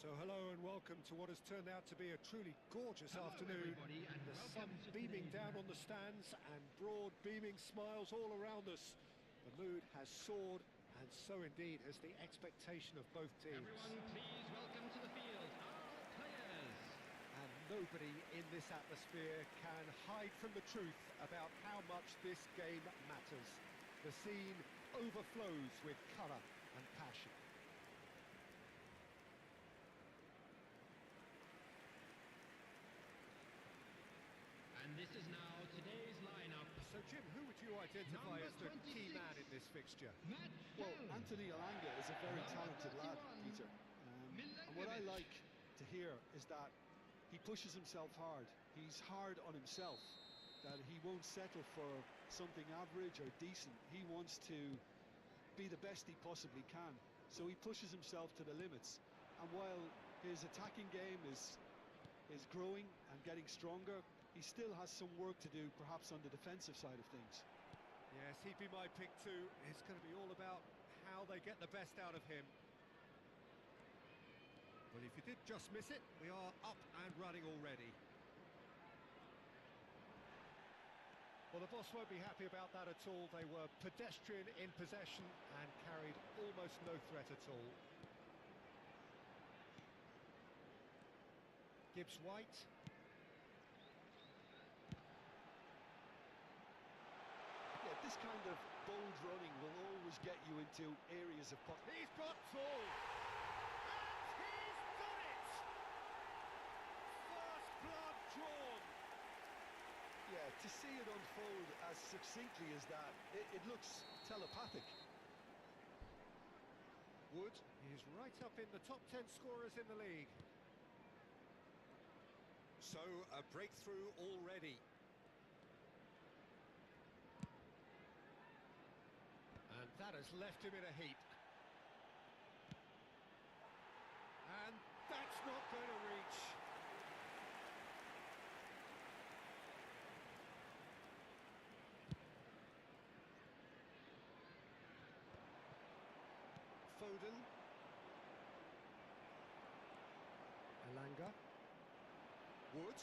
So hello and welcome to what has turned out to be a truly gorgeous afternoon. The sun beaming down on the stands and broad beaming smiles all around us. The mood has soared, and so indeed has the expectation of both teams. Everyone, please welcome to the field our players. And nobody in this atmosphere can hide from the truth about how much this game matters. The scene overflows with colour and passion. And this is now today's lineup. So Jim, who would you identify as the key man in this fixture? Well, Anthony Alanga is a very talented lad, Peter. And what I like to hear is that he pushes himself hard. He's hard on himself, that he won't settle for something average or decent. He wants to be the best he possibly can. So he pushes himself to the limits. And while his attacking game is growing and getting stronger, he still has some work to do, perhaps on the defensive side of things. Yes, he'd be my pick too. It's going to be all about how they get the best out of him. Well, if you did just miss it, we are up and running already. Well, the boss won't be happy about that at all. They were pedestrian in possession and carried almost no threat at all. Gibbs-White. Yeah, this kind of bold running will always get you into areas of pocket. He's got two! And he's done it! First blood drawn! Yeah, to see it unfold as succinctly as that, it looks telepathic. Wood is right up in the top 10 scorers in the league. So, a breakthrough already. And that has left him in a heap. And that's not going to reach. Foden. Elanga. Wood.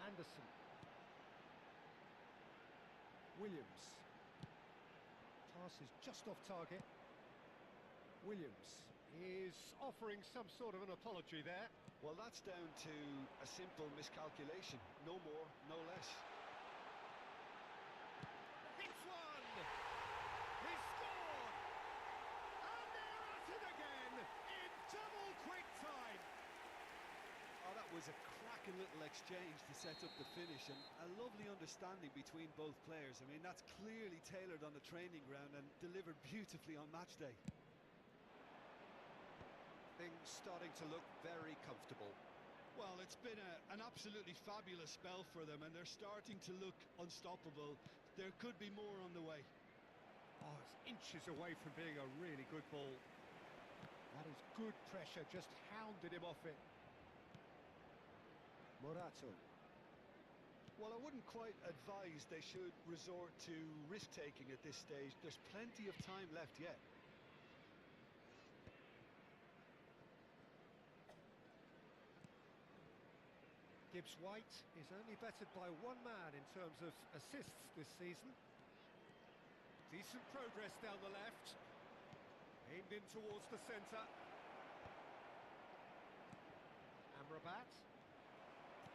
Anderson. Williams. Pass is just off target. Williams is offering some sort of an apology there. Well, that's down to a simple miscalculation. No more, no less. Hits one! He scored! And they're at it again in double quick time. Oh, that was a cracking little exchange to set up the finish, and a lovely understanding between both players. I mean, that's clearly tailored on the training ground and delivered beautifully on match day. Things starting to look very comfortable. Well, it's been an absolutely fabulous spell for them, and they're starting to look unstoppable. There could be more on the way. Oh, it's inches away from being a really good ball. That is good pressure, just hounded him off it. Morato. Well, I wouldn't quite advise they should resort to risk-taking at this stage. There's plenty of time left yet. Gibbs-White is only bettered by one man in terms of assists this season. Decent progress down the left. Aimed in towards the centre. Amrabat.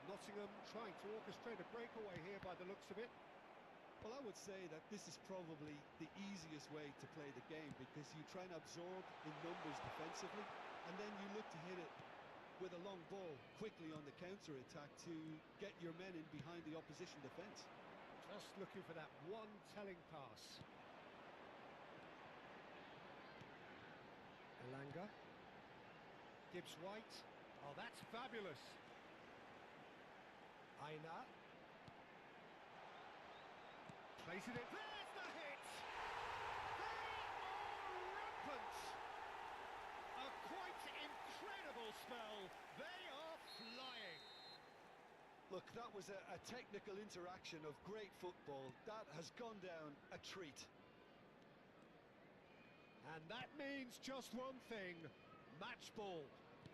Nottingham trying to orchestrate a breakaway here by the looks of it. Well, I would say that this is probably the easiest way to play the game, because you try and absorb in numbers defensively, and then you look to hit it with a long ball quickly on the counter-attack to get your men in behind the opposition defence. Just looking for that one telling pass. Elanga. Gibbs-White. Oh, that's fabulous. Aina. Plays it in. There's the hit! They are rampant! A quite incredible spell. They are flying. Look, that was a technical interaction of great football. That has gone down a treat. And that means just one thing. Match ball.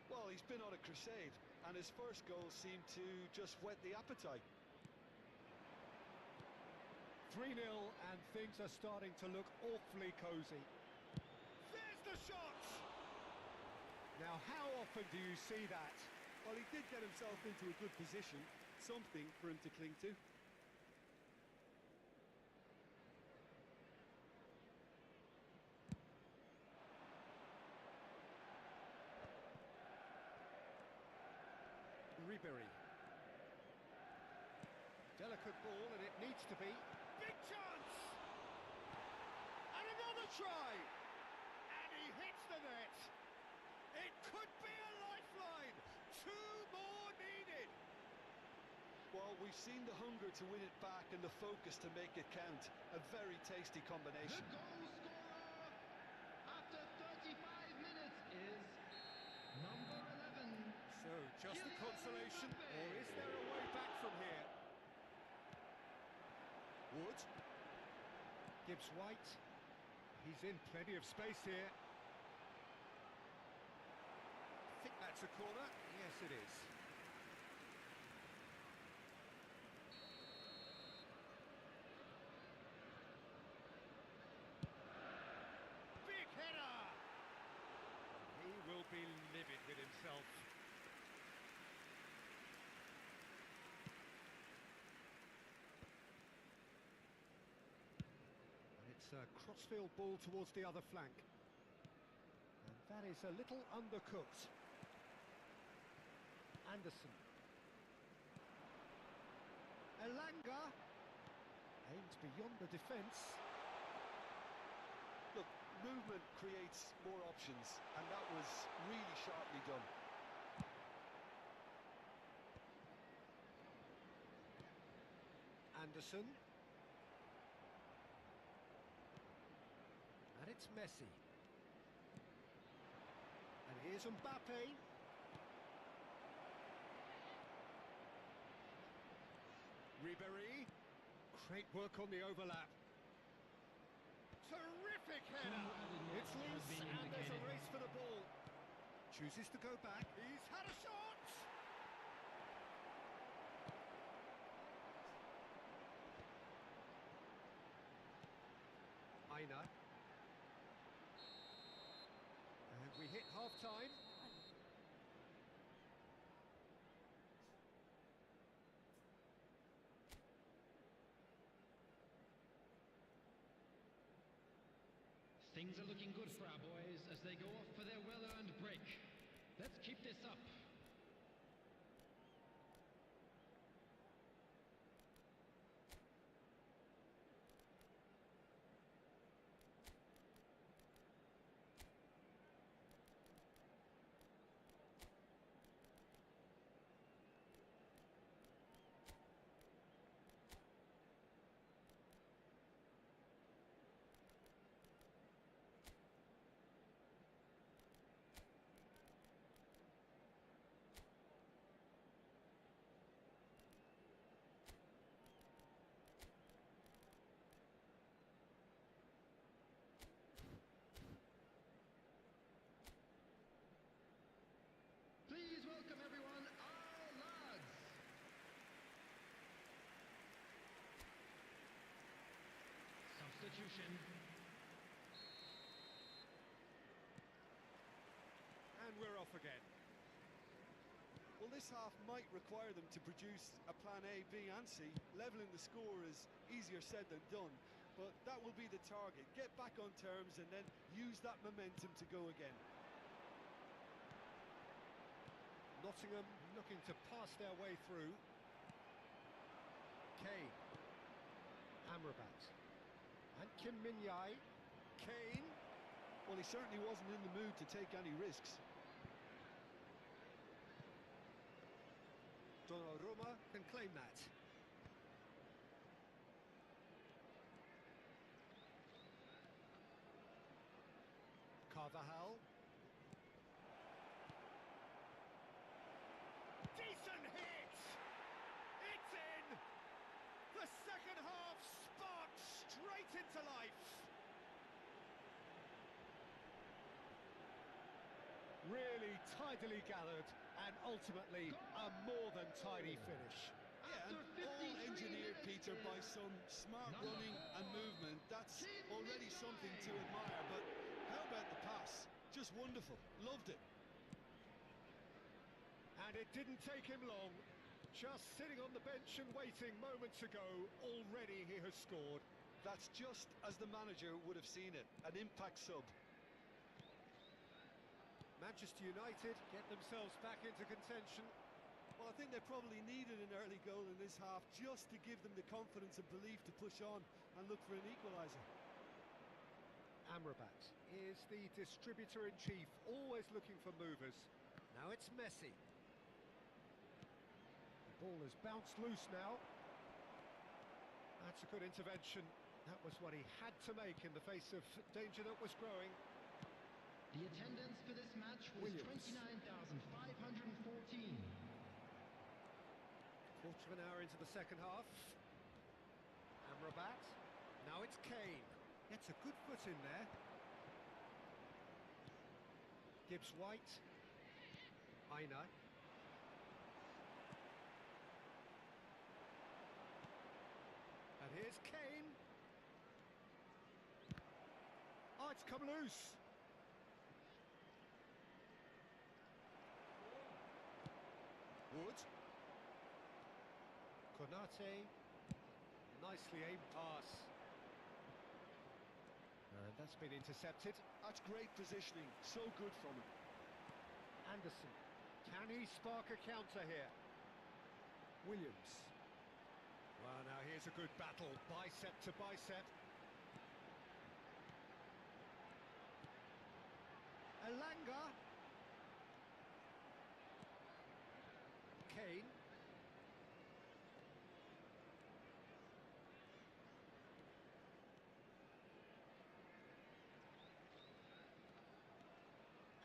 Well, he's been on a crusade, and his first goal seemed to just whet the appetite. 3-0, and things are starting to look awfully cosy. There's the shot! Now, how often do you see that? Well, he did get himself into a good position, something for him to cling to. Ribery. Delicate ball, and it needs to be. Big chance! And another try! And he hits the net! It could be a lifeline! 2 more needed! Well, we've seen the hunger to win it back and the focus to make it count. A very tasty combination. The goal scorer after 35 minutes is number 11. So, just a consolation, or is there a way back from here? Wood. Gibbs-White. He's in plenty of space here. I think that's a corner. Yes, it is. Big header! He will be livid with himself. It's a crossfield ball towards the other flank. And that is a little undercooked. Anderson. Elanga. Aims beyond the defence. Look, movement creates more options, and that was really sharply done. Anderson. And it's Messi. And here's Mbappe. Ribery. Great work on the overlap. Terrific terrific header. It's loose and there's a race for the ball. Chooses to go back. He's had a shot. Aina. And we hit half-time. Things are looking good for our boys as they go off for their well-earned break. Let's keep this up. Please welcome everyone, our lads. Substitution. And we're off again. Well, this half might require them to produce a plan A, B and C. Levelling the score is easier said than done, but that will be the target. Get back on terms and then use that momentum to go again. Nottingham looking to pass their way through. Kane. Amrabat. And Kim Min-jae. Kane. Well, he certainly wasn't in the mood to take any risks. Donnarumma can claim that. Carvajal. Decent hit! It's in! The second half sparked straight into life. Really tidily gathered and ultimately a more than tidy finish. Yeah, and all engineered, Peter, by some smart running and movement. That's already something to admire, but how about the pass? Just wonderful. Loved it. And it didn't take him long. Just sitting on the bench and waiting moments ago, already he has scored. That's just as the manager would have seen it. An impact sub. Manchester United get themselves back into contention. Well, I think they probably needed an early goal in this half just to give them the confidence and belief to push on and look for an equaliser. Amrabat is the distributor-in-chief, always looking for movers. Now it's Messi. The ball has bounced loose now. That's a good intervention. That was what he had to make in the face of danger that was growing. The attendance for this match was 29,514. Quarter of an hour into the second half. Amrabat. Now it's Kane. Gets a good foot in there. Gibbs White. Aina. And here's Kane. Oh, it's come loose. Wood. Konate. Nicely aimed pass. And that's been intercepted. That's great positioning. So good from him. Anderson. Can he spark a counter here? Williams. Well, now here's a good battle. Bicep to bicep. Elanga. Kane.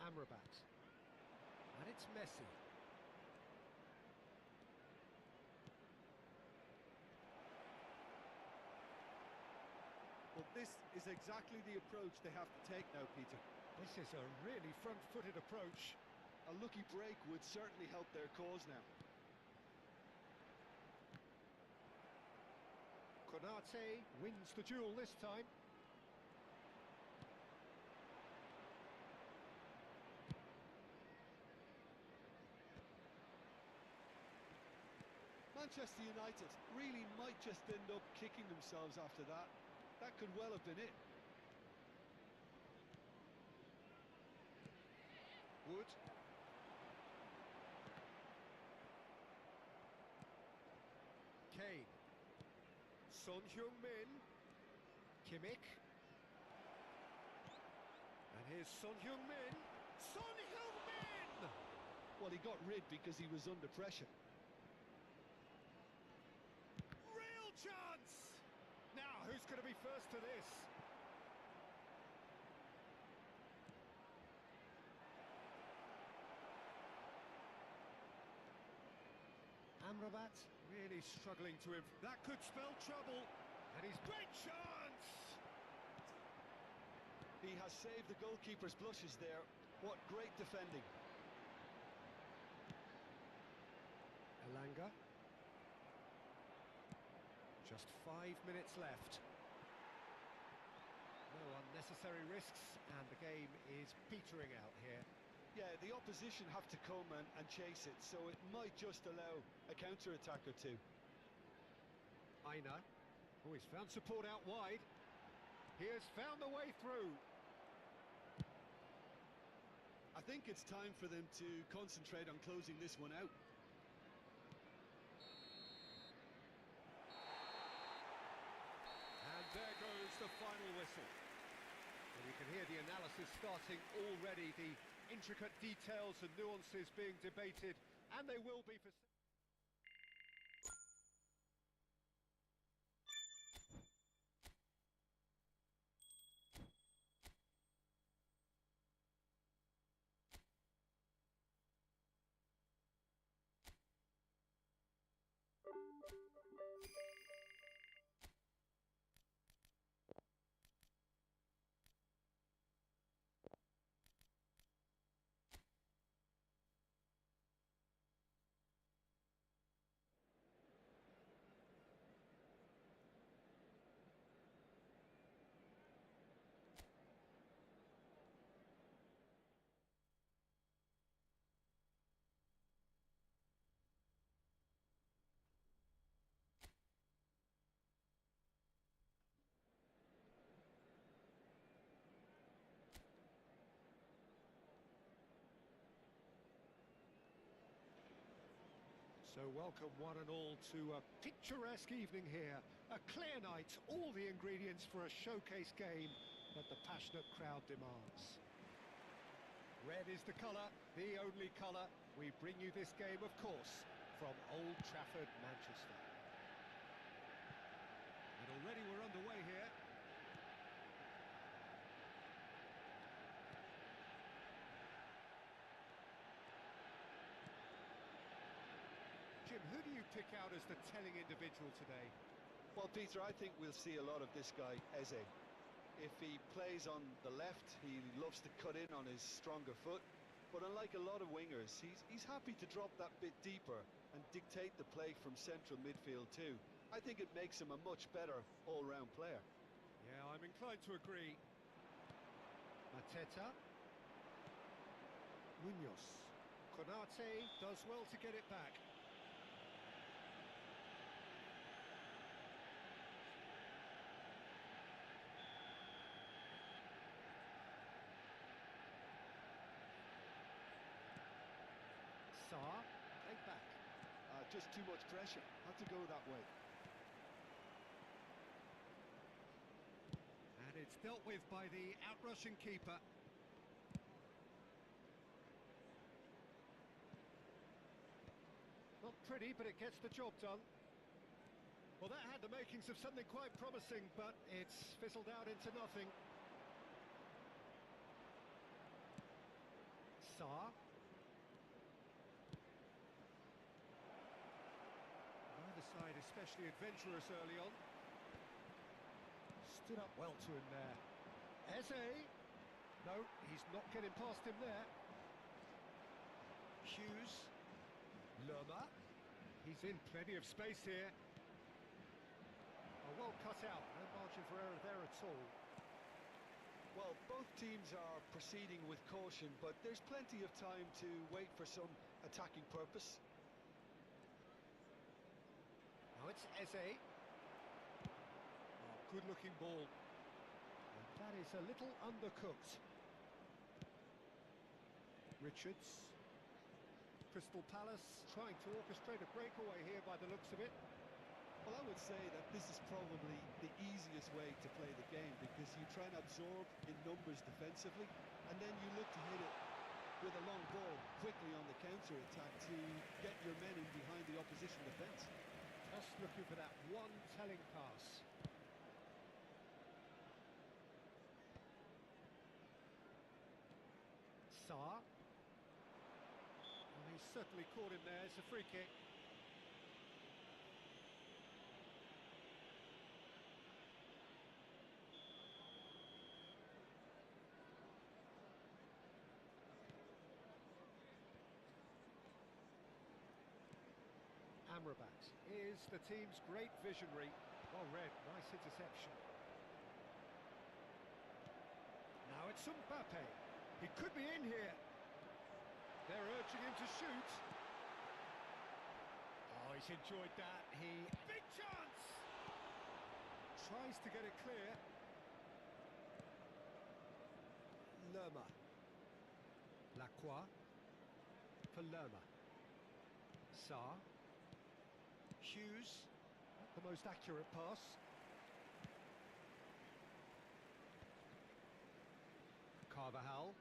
Amrabat. And it's Messi. Well, This is exactly the approach they have to take now, Peter. This is a really front-footed approach. A lucky break would certainly help their cause now. Konate wins the duel this time. Manchester United really might just end up kicking themselves after that. That could well have been it. Wood. Kane. Son Heung-min. Kimmich. And here's Son Heung-min. Son Heung-min! Well, he got rid because he was under pressure. Real chance! Now, who's going to be first to this? Amrabat really struggling to him. That could spell trouble. And he's great chance! He has saved the goalkeeper's blushes there. What great defending. Elanga. Just 5 minutes left. No unnecessary risks, and the game is petering out here. Yeah, the opposition have to come and chase it, so it might just allow a counter-attack or two. Aina. Oh, he's found support out wide. He has found the way through. I think it's time for them to concentrate on closing this one out. And there goes the final whistle. And you can hear the analysis starting already, the intricate details and nuances being debated, and they will be for... So welcome one and all to a picturesque evening here. A clear night, all the ingredients for a showcase game that the passionate crowd demands. Red is the colour, the only colour. We bring you this game, of course, from Old Trafford, Manchester. And already we're underway here. Jim, who do you pick out as the telling individual today? Well, Peter, I think we'll see a lot of this guy, Eze. If he plays on the left, he loves to cut in on his stronger foot. But unlike a lot of wingers, he's happy to drop that bit deeper and dictate the play from central midfield too. I think it makes him a much better all-round player. Yeah, I'm inclined to agree. Mateta. Munoz. Konate does well to get it back. Leg back. Just too much pressure. Had to go that way. And it's dealt with by the outrushing keeper. Not pretty, but it gets the job done. Well, that had the makings of something quite promising, but it's fizzled out into nothing. Sarr. Neither side especially adventurous early on. stood up well to him there. Eze. No, he's not getting past him there. Hughes. Lerma. He's in plenty of space here. Oh, well cut out. No margin for error there at all. Well, both teams are proceeding with caution, but there's plenty of time to wait for some attacking purpose. Now it's Eze. Oh, good-looking ball. And that is a little undercooked. Richards. Crystal Palace trying to orchestrate a breakaway here by the looks of it. Well, I would say that this is probably the easiest way to play the game, because you try and absorb in numbers defensively, and then you look to hit it with a long ball quickly on the counter-attack to get your men in behind the opposition defence. Just looking for that one telling pass. Saar. Well, he's certainly caught him there. It's a free kick. Amrabat is the team's great visionary. Well read, nice interception. Now it's Mbappe. He could be in here. They're urging him to shoot. Oh, he's enjoyed that. Big chance! Tries to get it clear. Lerma. Lacroix. For Lerma. Saar. Hughes, not the most accurate pass. Carvajal.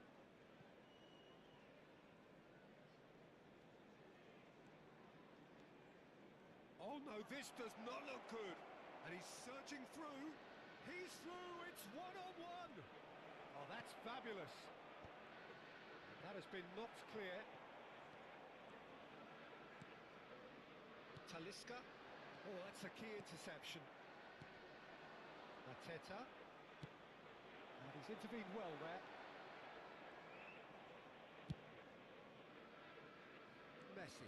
Oh no, this does not look good. And he's searching through. He's through, it's one-on-one. Oh, that's fabulous. That has been knocked clear. Talisca. Oh, that's a key interception. Mateta. And he's intervened well there. Messi.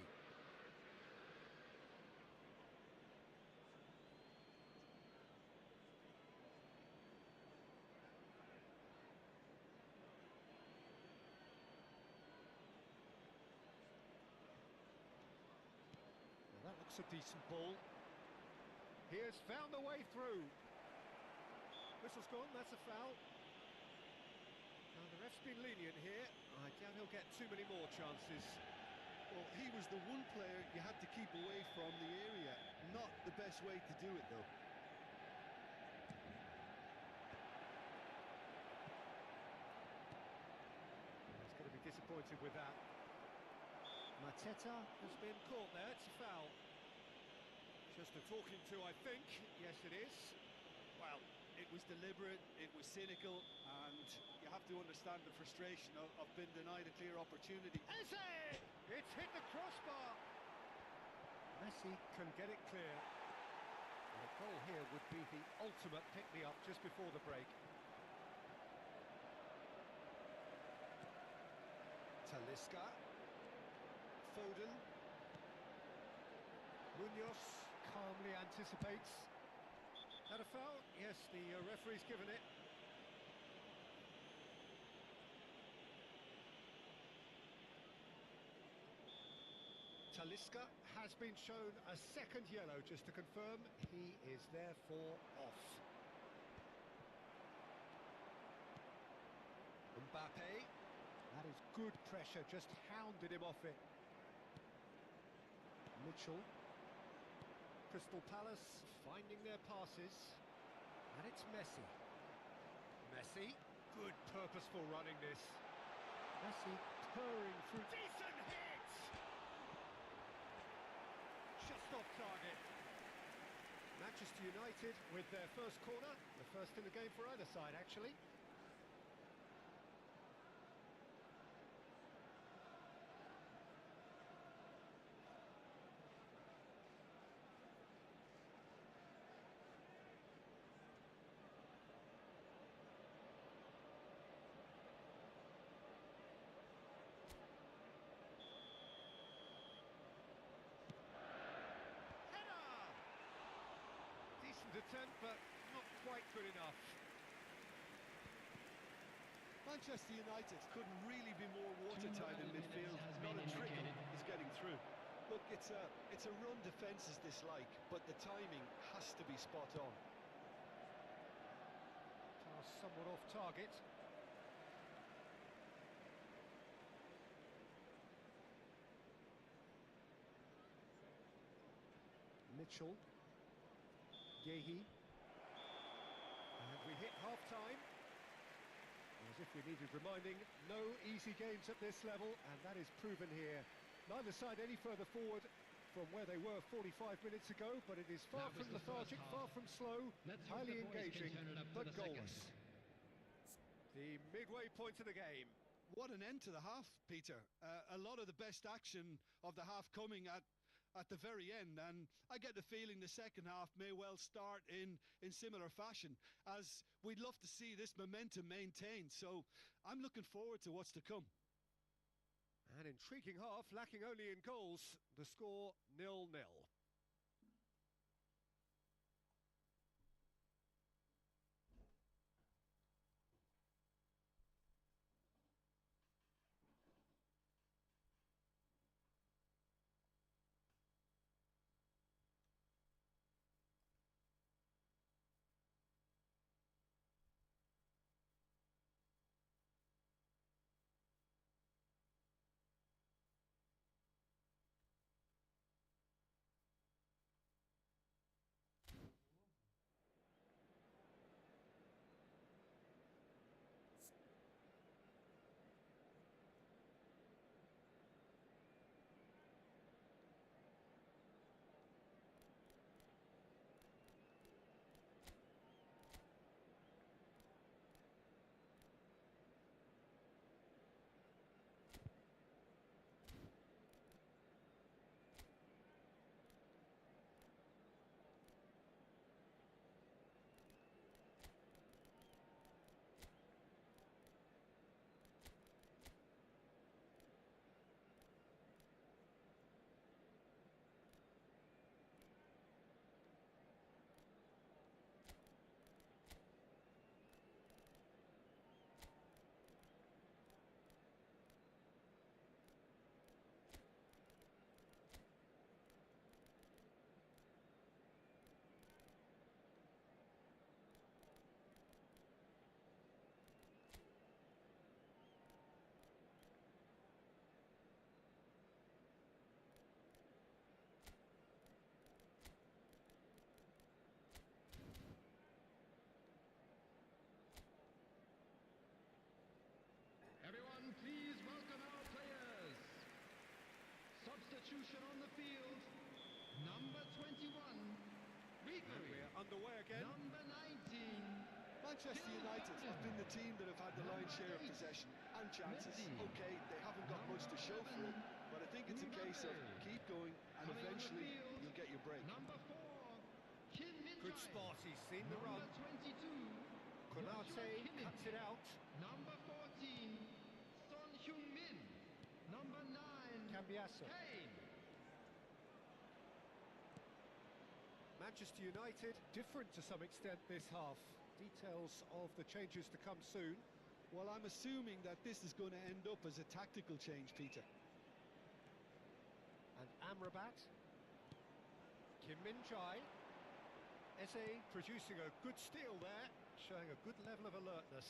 That looks a decent ball. He has found a way through. Whistle's gone, that's a foul. Now the ref's been lenient here. I doubt he'll get too many more chances. Well, he was the one player you had to keep away from the area. Not the best way to do it, though. He's going to be disappointed with that. Mateta has been caught there, it's a foul. Just a talking to, I think. Yes, it is. Well, it was deliberate, it was cynical, and you have to understand the frustration of being denied a clear opportunity. Eze! It's hit the crossbar. Messi can get it clear. And a goal here would be the ultimate pick-me-up just before the break. Talisca. Foden. Munoz calmly anticipates. That a foul? Yes, the referee's given it. Talisca has been shown a second yellow, just to confirm. He is therefore off. Mbappe. That is good pressure, just hounded him off it. Mitchell. Crystal Palace finding their passes. And it's Messi. Messi. Good purposeful running this. Messi purring through. Decent hit! Just off target. Manchester United with their first corner. The first in the game for either side, actually. attempt, but not quite good enough. Manchester United couldn't really be more watertight in midfield. Not a trickle is getting through. Look, it's a run defence is dislike, but the timing has to be spot on. Pass somewhat off target. Mitchell. Yehi. And we hit half-time. As if we needed reminding, no easy games at this level, and that is proven here. Neither side any further forward from where they were 45 minutes ago, but it is far from lethargic, far from slow, highly engaging, but goalless. The midway point of the game. What an end to the half, Peter. A lot of the best action of the half coming at the very end, and I get the feeling the second half may well start in similar fashion, as we'd love to see this momentum maintained, so I'm looking forward to what's to come. An intriguing half, lacking only in goals, the score 0-0. Please welcome our players. Substitution on the field. Number 21, Rigori. We're underway again. Number 19. Manchester United have been the team that have had the lion's share of possession and chances. Okay, they haven't got much to show for it, but I think it's a case of keep going and eventually you'll get your break. Number 4, Kim Min-jae. Good spot, he's seen the run. Number 22, Konate cuts it out. Number 14, Son Heung-min. Number 9, Cambiasso. Kane. Manchester United different to some extent this half. Details of the changes to come soon. Well, I'm assuming that this is going to end up as a tactical change, Peter. And Amrabat. Kim Min-jae. Eze producing a good steal there, showing a good level of alertness.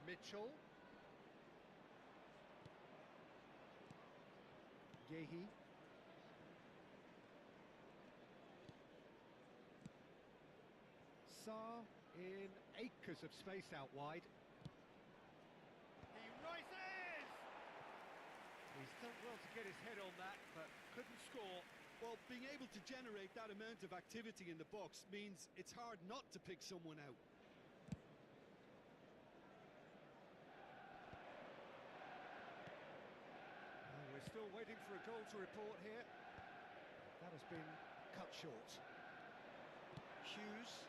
Mitchell. Yehi. Sarr in acres of space out wide. He rises! He's done well to get his head on that, but couldn't score. Well, being able to generate that amount of activity in the box means it's hard not to pick someone out. We're still waiting for a goal to report here. That has been cut short. Hughes.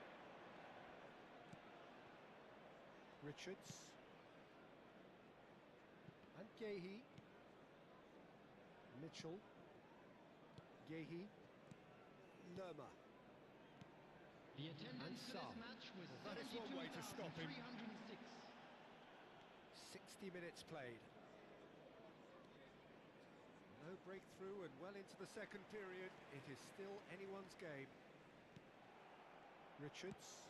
Richards. And Yehi. Mitchell. Yehi, Lerma. The attendance for Sal. this match was Well, that is one way to stop him. 72,306. 60 minutes played. No breakthrough and well into the second period. It is still anyone's game. Richards.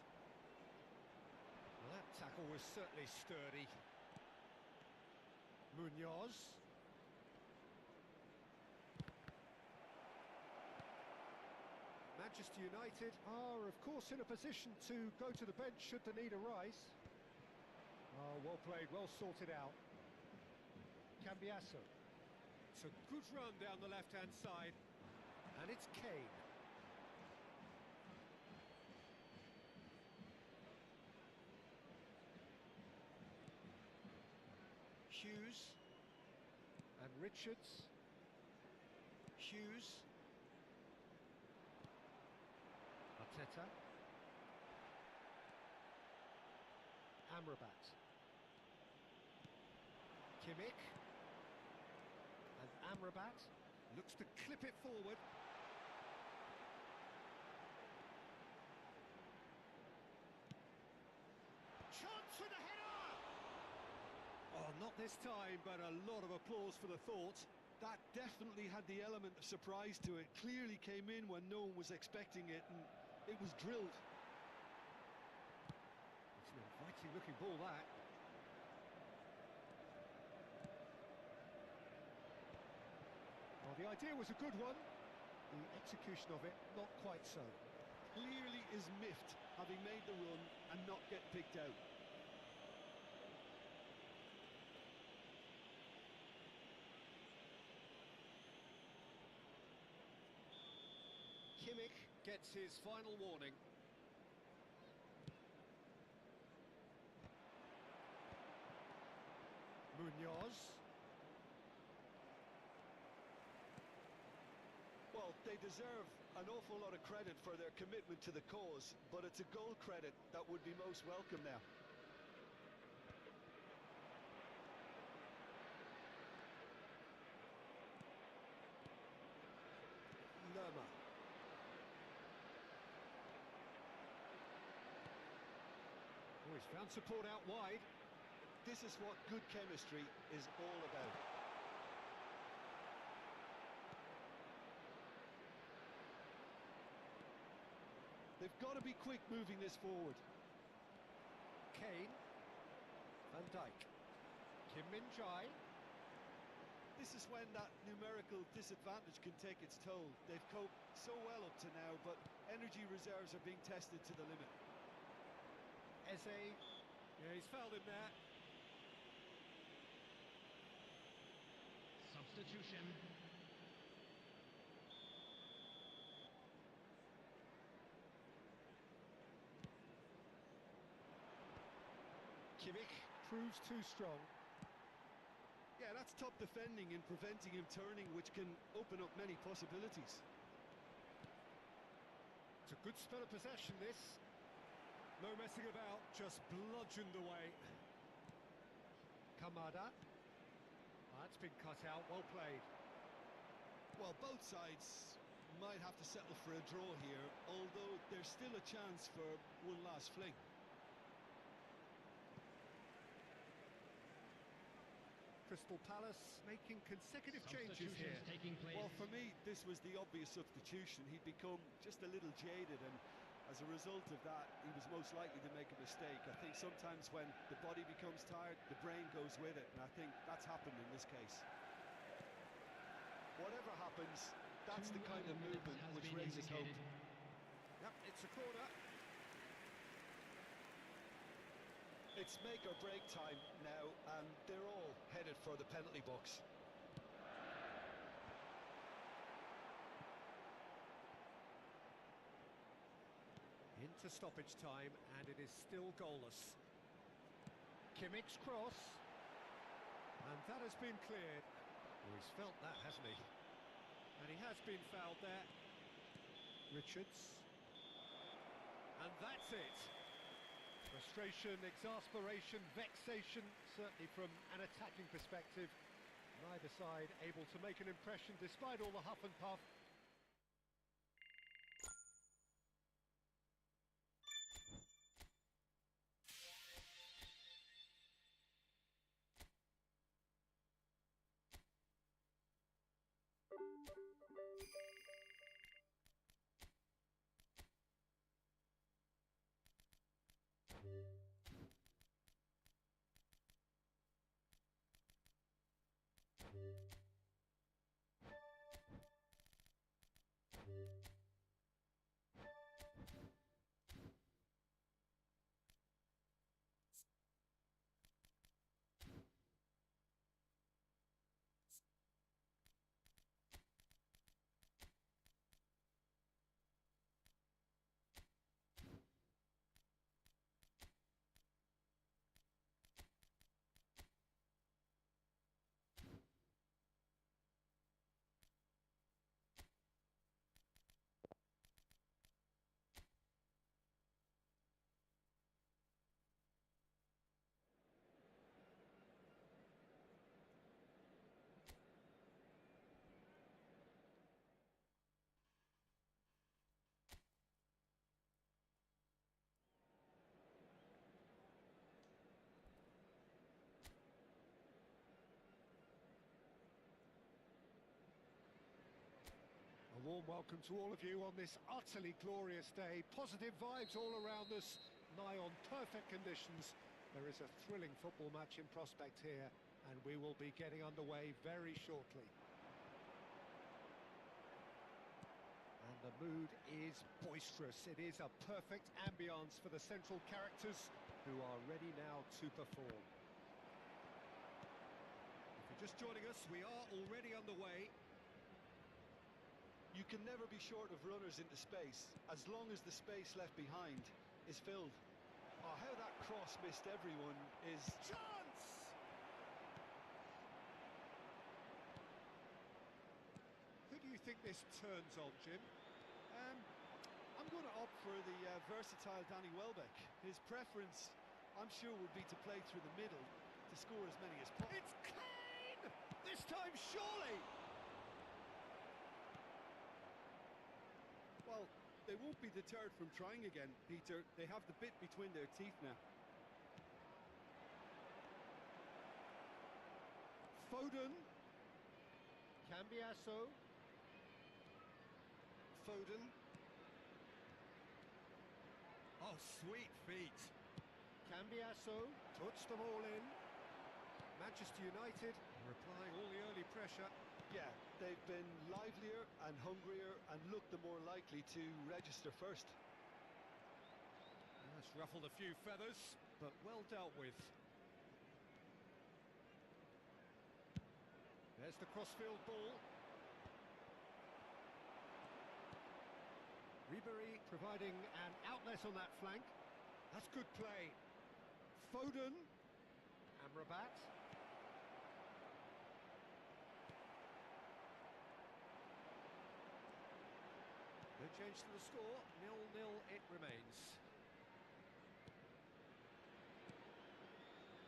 Well, that tackle was certainly sturdy. Munoz. Manchester United are, of course, in a position to go to the bench should the need arise. Oh, well played, well sorted out. Cambiasso. It's a good run down the left-hand side. And it's Kane. Hughes. And Richards. Hughes. Arteta. Amrabat. Kimmich. And Amrabat looks to clip it forward. Chance with a header! Oh, not this time, but a lot of applause for the thought. That definitely had the element of surprise to it. Clearly came in when no one was expecting it, and it was drilled. It's an inviting looking ball, that. Well, the idea was a good one. The execution of it, not quite so. Clearly is miffed, having made the run and not get picked out. Kimmich gets his final warning. Munoz. Well, they deserve an awful lot of credit for their commitment to the cause, but it's a goal credit that would be most welcome now. Lerma. Oh, he's found support out wide. This is what good chemistry is all about. They've got to be quick moving this forward. Kane. Van Dijk. Kim Min-jae. This is when that numerical disadvantage can take its toll. They've coped so well up to now, but energy reserves are being tested to the limit. Eze. Yeah, he's fouled him there. Substitution. Kimmich proves too strong. Yeah, that's top defending and preventing him turning, which can open up many possibilities. It's a good spell of possession, this. No messing about, just bludgeoned away. Kamada. That's been cut out, well played. Well, both sides might have to settle for a draw here, although there's still a chance for one last fling. Crystal Palace making consecutive changes here. Taking place. Well, for me, this was the obvious substitution. He'd become just a little jaded, and as a result of that, he was most likely to make a mistake. I think sometimes when the body becomes tired, the brain goes with it, and I think that's happened in this case. Whatever happens, that's the kind of movement which raises hope. Yep, it's a corner. It's make or break time now, and they're all headed for the penalty box. Into stoppage time, and it is still goalless. Kimmich's cross. And that has been cleared. Oh, he's felt that, hasn't he? And he has been fouled there. Richards. And that's it. Frustration, exasperation, vexation, certainly from an attacking perspective. Neither side able to make an impression despite all the huff and puff. warm welcome to all of you on this utterly glorious day. Positive vibes all around us, nigh on perfect conditions. There is a thrilling football match in prospect here, and we will be getting underway very shortly. And the mood is boisterous. It is a perfect ambience for the central characters who are ready now to perform. If you're just joining us, we are already underway. You can never be short of runners into space, as long as the space left behind is filled. Oh, how that cross missed everyone is... Chance! Who do you think this turns on, Jim? I'm going to opt for the versatile Danny Welbeck. His preference, I'm sure, would be to play through the middle to score as many as possible. It's Kane! This time, surely! Well, they won't be deterred from trying again, Peter. They have the bit between their teeth now. Foden. Cambiasso. Foden. Oh, sweet feet. Cambiasso puts them all in. Manchester United replying all the early pressure. Yeah, they've been livelier and hungrier and looked the more likely to register first. That's ruffled a few feathers, but well dealt with. There's the crossfield ball. Ribery providing an outlet on that flank. That's good play. Foden. Amrabat. No change to the score, 0-0 it remains.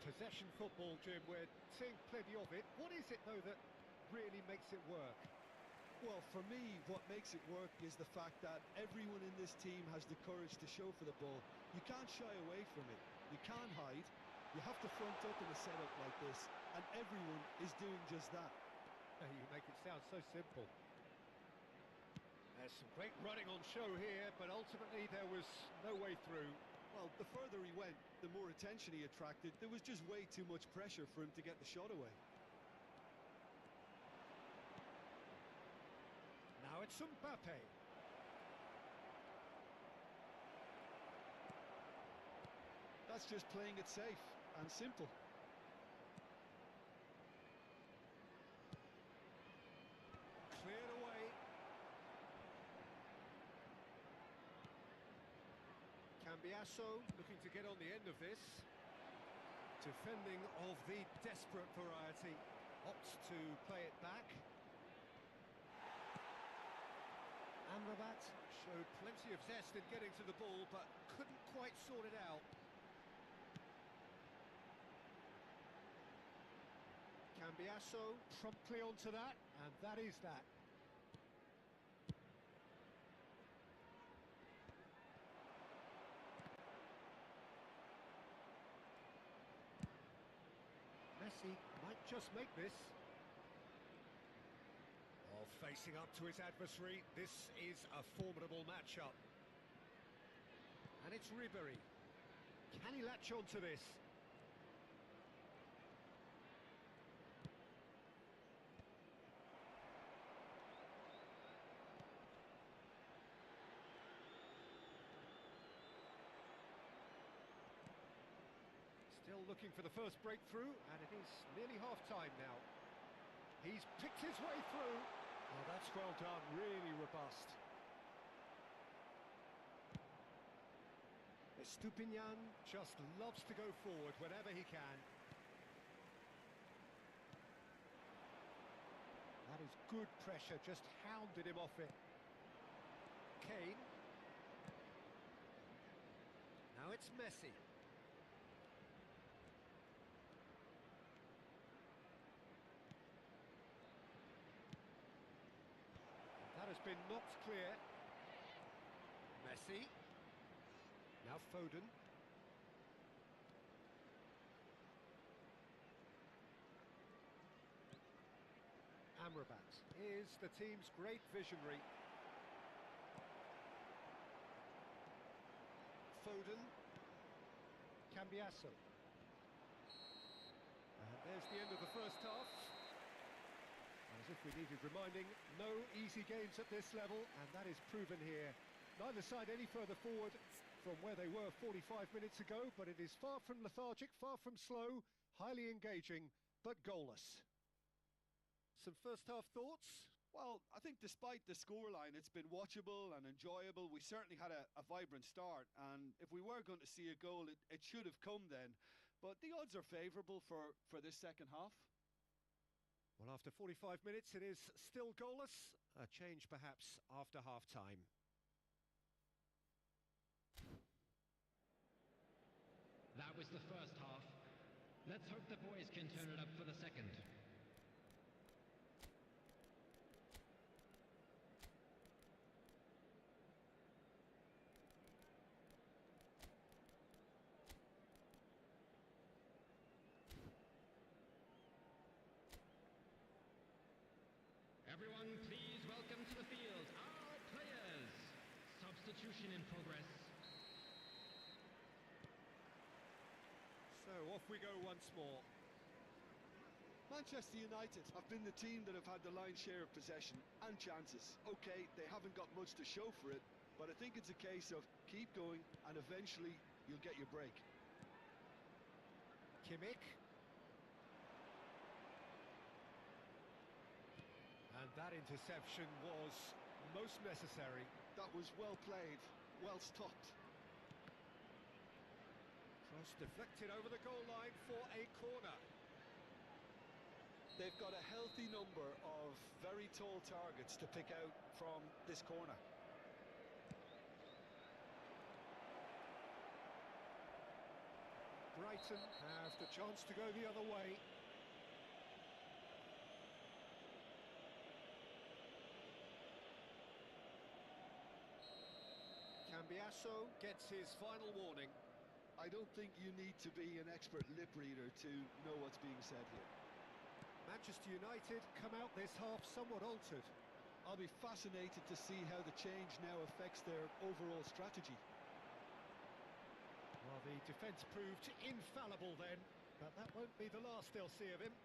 Possession football, Jim, we're seeing plenty of it. What is it, though, that really makes it work? Well, for me, what makes it work is the fact that everyone in this team has the courage to show for the ball. You can't shy away from it. You can't hide. You have to front up in a setup like this, and everyone is doing just that. You make it sound so simple. There's some great running on show here, but ultimately there was no way through. Well, the further he went, the more attention he attracted. There was just way too much pressure for him to get the shot away. Now it's Mbappe. That's just playing it safe and simple. Cleared away. Cambiasso looking to get on the end of this. Defending of the desperate variety. Opts to play it back. Amrabat showed plenty of zest in getting to the ball, but couldn't quite sort it out. Cambiasso promptly onto that, and that is that. Messi might just make this. Oh, facing up to his adversary, this is a formidable matchup. And it's Ribery. Can he latch on to this? Still looking for the first breakthrough, and it is nearly half-time now. He's picked his way through. Oh, that's well done, really robust. Estupinian just loves to go forward whenever he can. That is good pressure, just hounded him off it. Kane. Now it's Messi. That has been knocked clear. Messi. Now Foden. Amrabat is the team's great visionary. Foden. Cambiasso. And there's the end of the first half. As if we needed reminding, no easy games at this level, and that is proven here. Neither side any further forward from where they were 45 minutes ago, but it is far from lethargic, far from slow, highly engaging, but goalless. Some first half thoughts? Well, I think despite the scoreline, it's been watchable and enjoyable. We certainly had a vibrant start, and if we were going to see a goal, it should have come then. But the odds are favourable for this second half. Well, after 45 minutes, it is still goalless. A change perhaps after half-time. That was the first half. Let's hope the boys can turn it up for the second. Everyone, please welcome to the field our players. Substitution in progress. So off we go once more. Manchester United have been the team that have had the lion's share of possession and chances. Okay, they haven't got much to show for it, but I think it's a case of keep going and eventually you'll get your break. Kimmich. And that interception was most necessary. That was well played, well stopped. Cross deflected over the goal line for a corner. They've got a healthy number of very tall targets to pick out from this corner. Brighton have the chance to go the other way. Cambiasso gets his final warning. I don't think you need to be an expert lip reader to know what's being said here. Manchester United come out this half somewhat altered. I'll be fascinated to see how the change now affects their overall strategy. Well, the defence proved infallible then, but that won't be the last they'll see of him.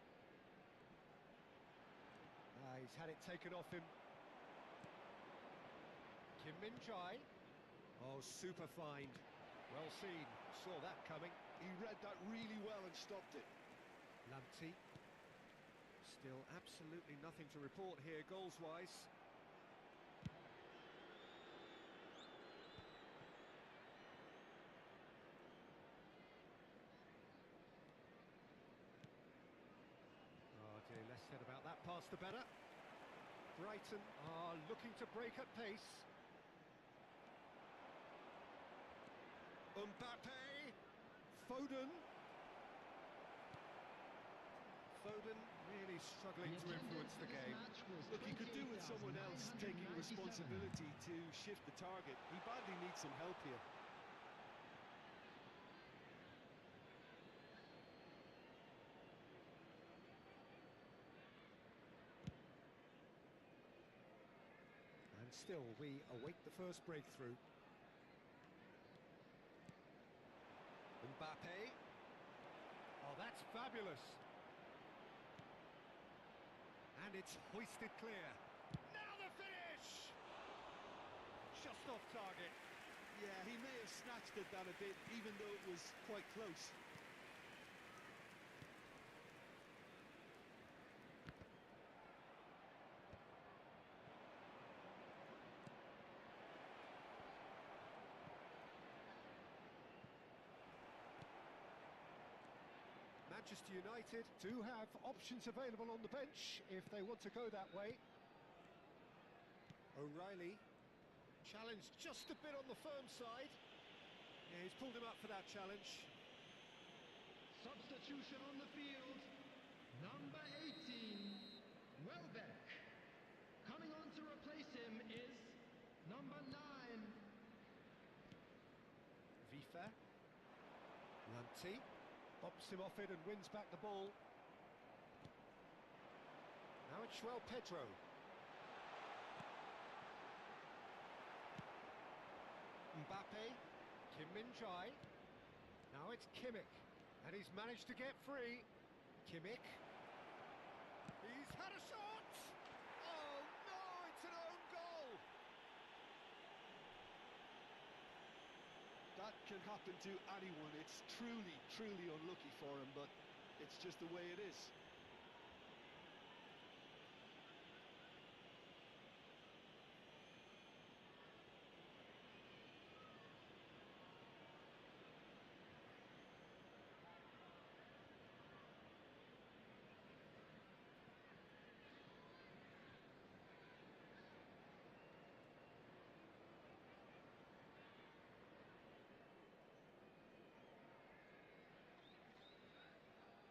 He's had it taken off him. Kim Min-jae. Oh, super find. Well seen. Saw that coming. He read that really well and stopped it. Lamptey. Still absolutely nothing to report here goals-wise. Oh dear, less said about that pass the better. Brighton are looking to break at pace. Mbappe, Foden. Foden really struggling to influence the game. Look, he could do with someone else taking responsibility to shift the target. He badly needs some help here. And still, we await the first breakthrough. Mbappe. Oh, that's fabulous. And it's hoisted clear. Now the finish! Just off target. Yeah, he may have snatched at that a bit, even though it was quite close. Manchester United do have options available on the bench if they want to go that way. O'Reilly challenged just a bit on the firm side. Yeah, he's pulled him up for that challenge. Substitution on the field. Number 18, Welbeck. Coming on to replace him is number 9. Vifa. Lamptey. Bobs him off it and wins back the ball. Now it's Pedro. Mbappe. Kim Min-jae. Now it's Kimmich, and he's managed to get free. Kimmich. He's had a shot! Oh no, it's an own goal! That can happen to anyone. It's truly, truly unlucky for him, but it's just the way it is.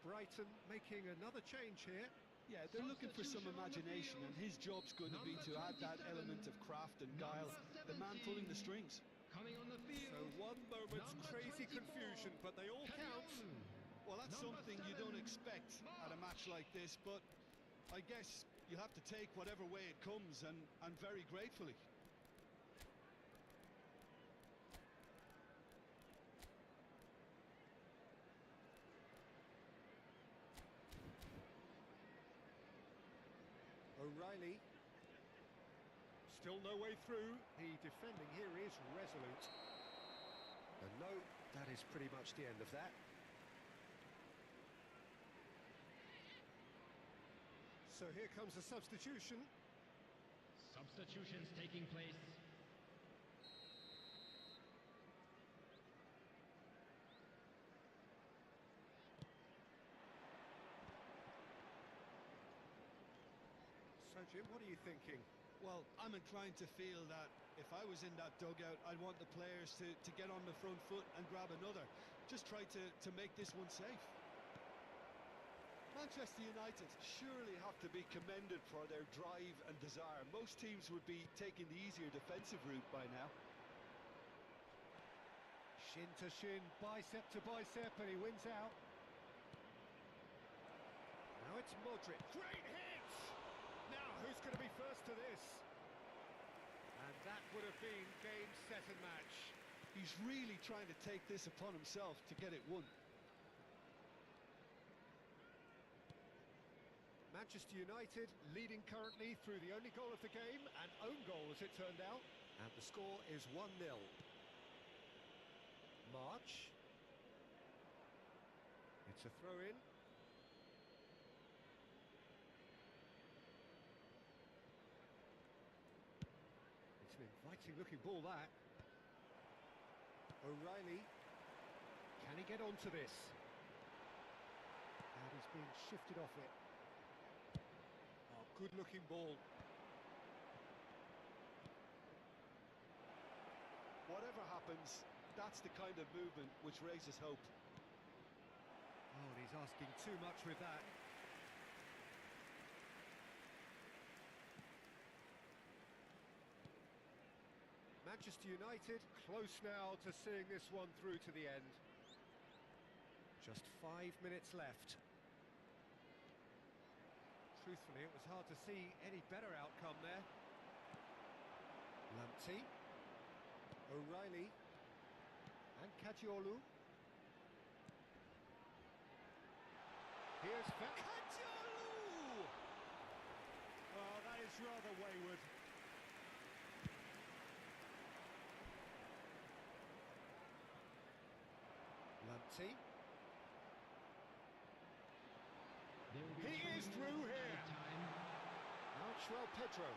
Brighton making another change here. Yeah, they're looking for some imagination, and his job's going to be to add that element of craft and guile. The man pulling the strings. Coming on the field. So one moment's crazy confusion, but they all count. Well, that's something you don't expect at a match like this, but I guess you'll have to take whatever way it comes, and very gratefully. O'Reilly. Still no way through. The defending here is resolute. And no, that is pretty much the end of that. So here comes a substitution. Substitutions taking place. So Jim, what are you thinking? Well, I'm inclined to feel that if I was in that dugout, I'd want the players to get on the front foot and grab another. Just try to make this one safe. Manchester United surely have to be commended for their drive and desire. Most teams would be taking the easier defensive route by now. Shin to shin, bicep to bicep, and he wins out. Now it's Modric. Great hit! Now, who's going to be first to this? And that would have been game, set and match. He's really trying to take this upon himself to get it won. Manchester United leading currently through the only goal of the game, an own goal as it turned out, and the score is 1-0. March. It's a throw-in. It's an inviting-looking ball, that. O'Reilly. Can he get onto this? And he's being shifted off it. Good-looking ball. Whatever happens, that's the kind of movement which raises hope. Oh, and he's asking too much with that. Manchester United close now to seeing this one through to the end. Just 5 minutes left. Truthfully, it was hard to see any better outcome there. Lamptey, O'Reilly, and Kajiolu. Here's Kajiolu! Well, that is rather wayward. Lamptey. He is through here. Now João Pedro.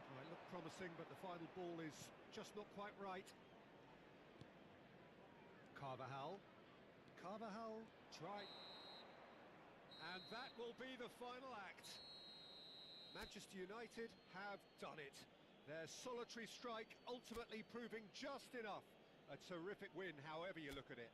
Oh, it looked promising, but the final ball is just not quite right. Carvajal. Carvajal tried. And that will be the final act. Manchester United have done it. Their solitary strike ultimately proving just enough. A terrific win, however you look at it.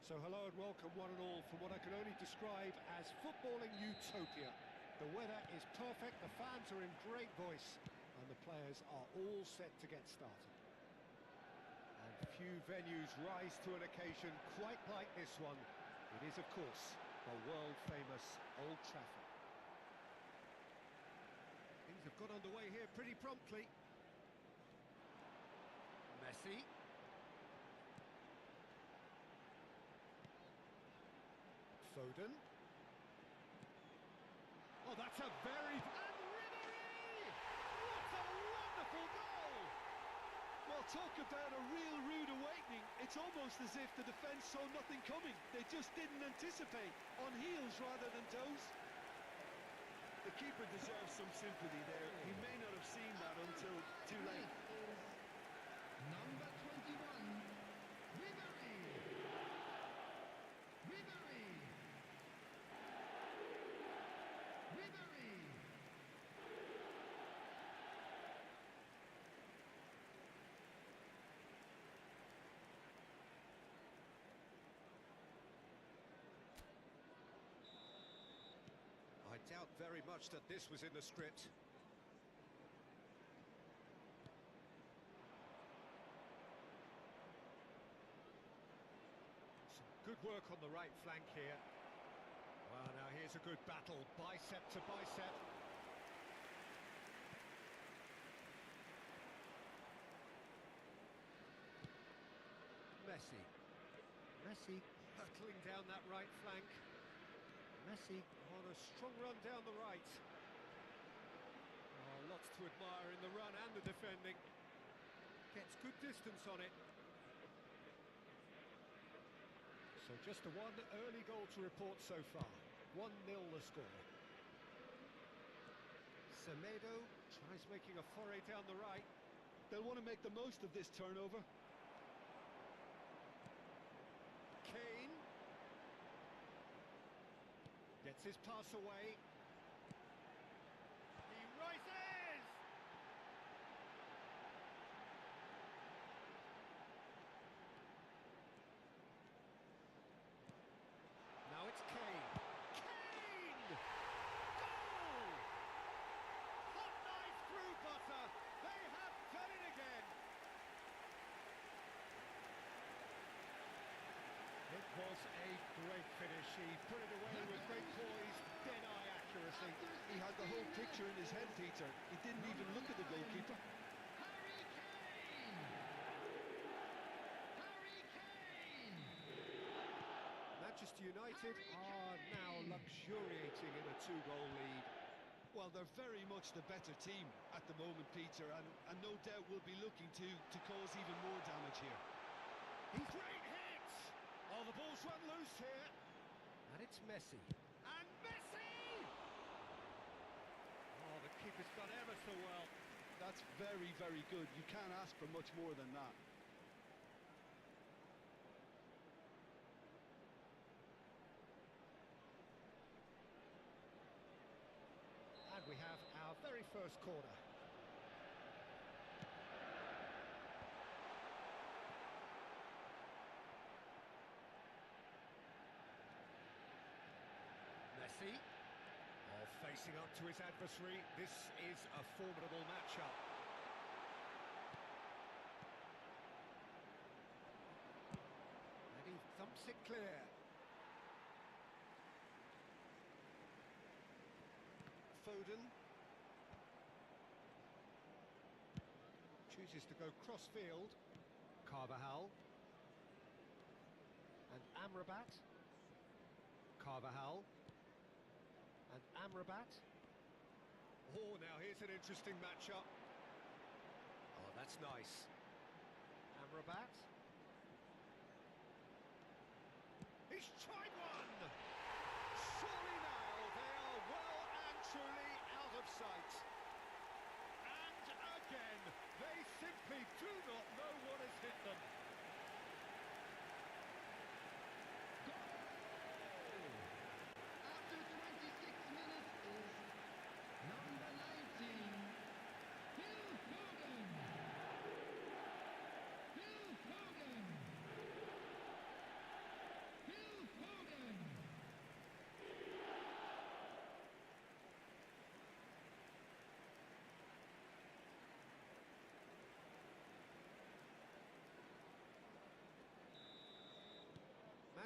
So hello and welcome one and all from what I can only describe as footballing utopia. The weather is perfect, the fans are in great voice, and the players are all set to get started. And few venues rise to an occasion quite like this one. It is, of course, the world-famous Old Trafford. Things have got underway here pretty promptly. Messi. Foden. Oh, that's a very... And Ribery! What a wonderful goal! Well, talk about a real rude awakening. It's almost as if the defence saw nothing coming. They just didn't anticipate. On heels rather than toes. The keeper deserves some sympathy there. He may not have seen that until too late. Number 21, Ribery. Ribery. Ribery. I doubt very much that this was in the script. Some good work on the right flank here. Well, now here's a good battle, bicep to bicep. Messi. Messi hurtling down that right flank. Messi on a strong run down the right. Oh, lots to admire in the run and the defending. Gets good distance on it. So just the one early goal to report so far. 1-0 the score. Semedo tries making a foray down the right. They'll want to make the most of this turnover. Kane. Gets his pass away. He rises! Now it's Kane. Kane! Goal! Hot knife through butter. They have done it again. It was a great finish. He put it away with great poise, dead-eye accuracy. He had the whole picture in his head, Peter. He didn't even look at the goalkeeper. Harry Kane. Harry Kane. Manchester United are now luxuriating in a 2-goal lead. Well, they're very much the better team at the moment, Peter, and no doubt will be looking to cause even more damage here. He's great hits! Oh, the ball's run loose here. And it's Messi. And Messi! Oh, the keeper's done ever so well. That's very, very good. You can't ask for much more than that. And we have our very first corner. Messi, facing up to his adversary. This is a formidable matchup. And he thumps it clear. Foden chooses to go cross-field. Carvajal. And Amrabat. Carvajal. And Amrabat. Oh, now here's an interesting matchup. Oh, that's nice. Amrabat. He's tried one! Surely now they are well and truly out of sight. And again, they simply do not know what has hit them. After 26 minutes is number 19, Phil Foden. Phil Foden.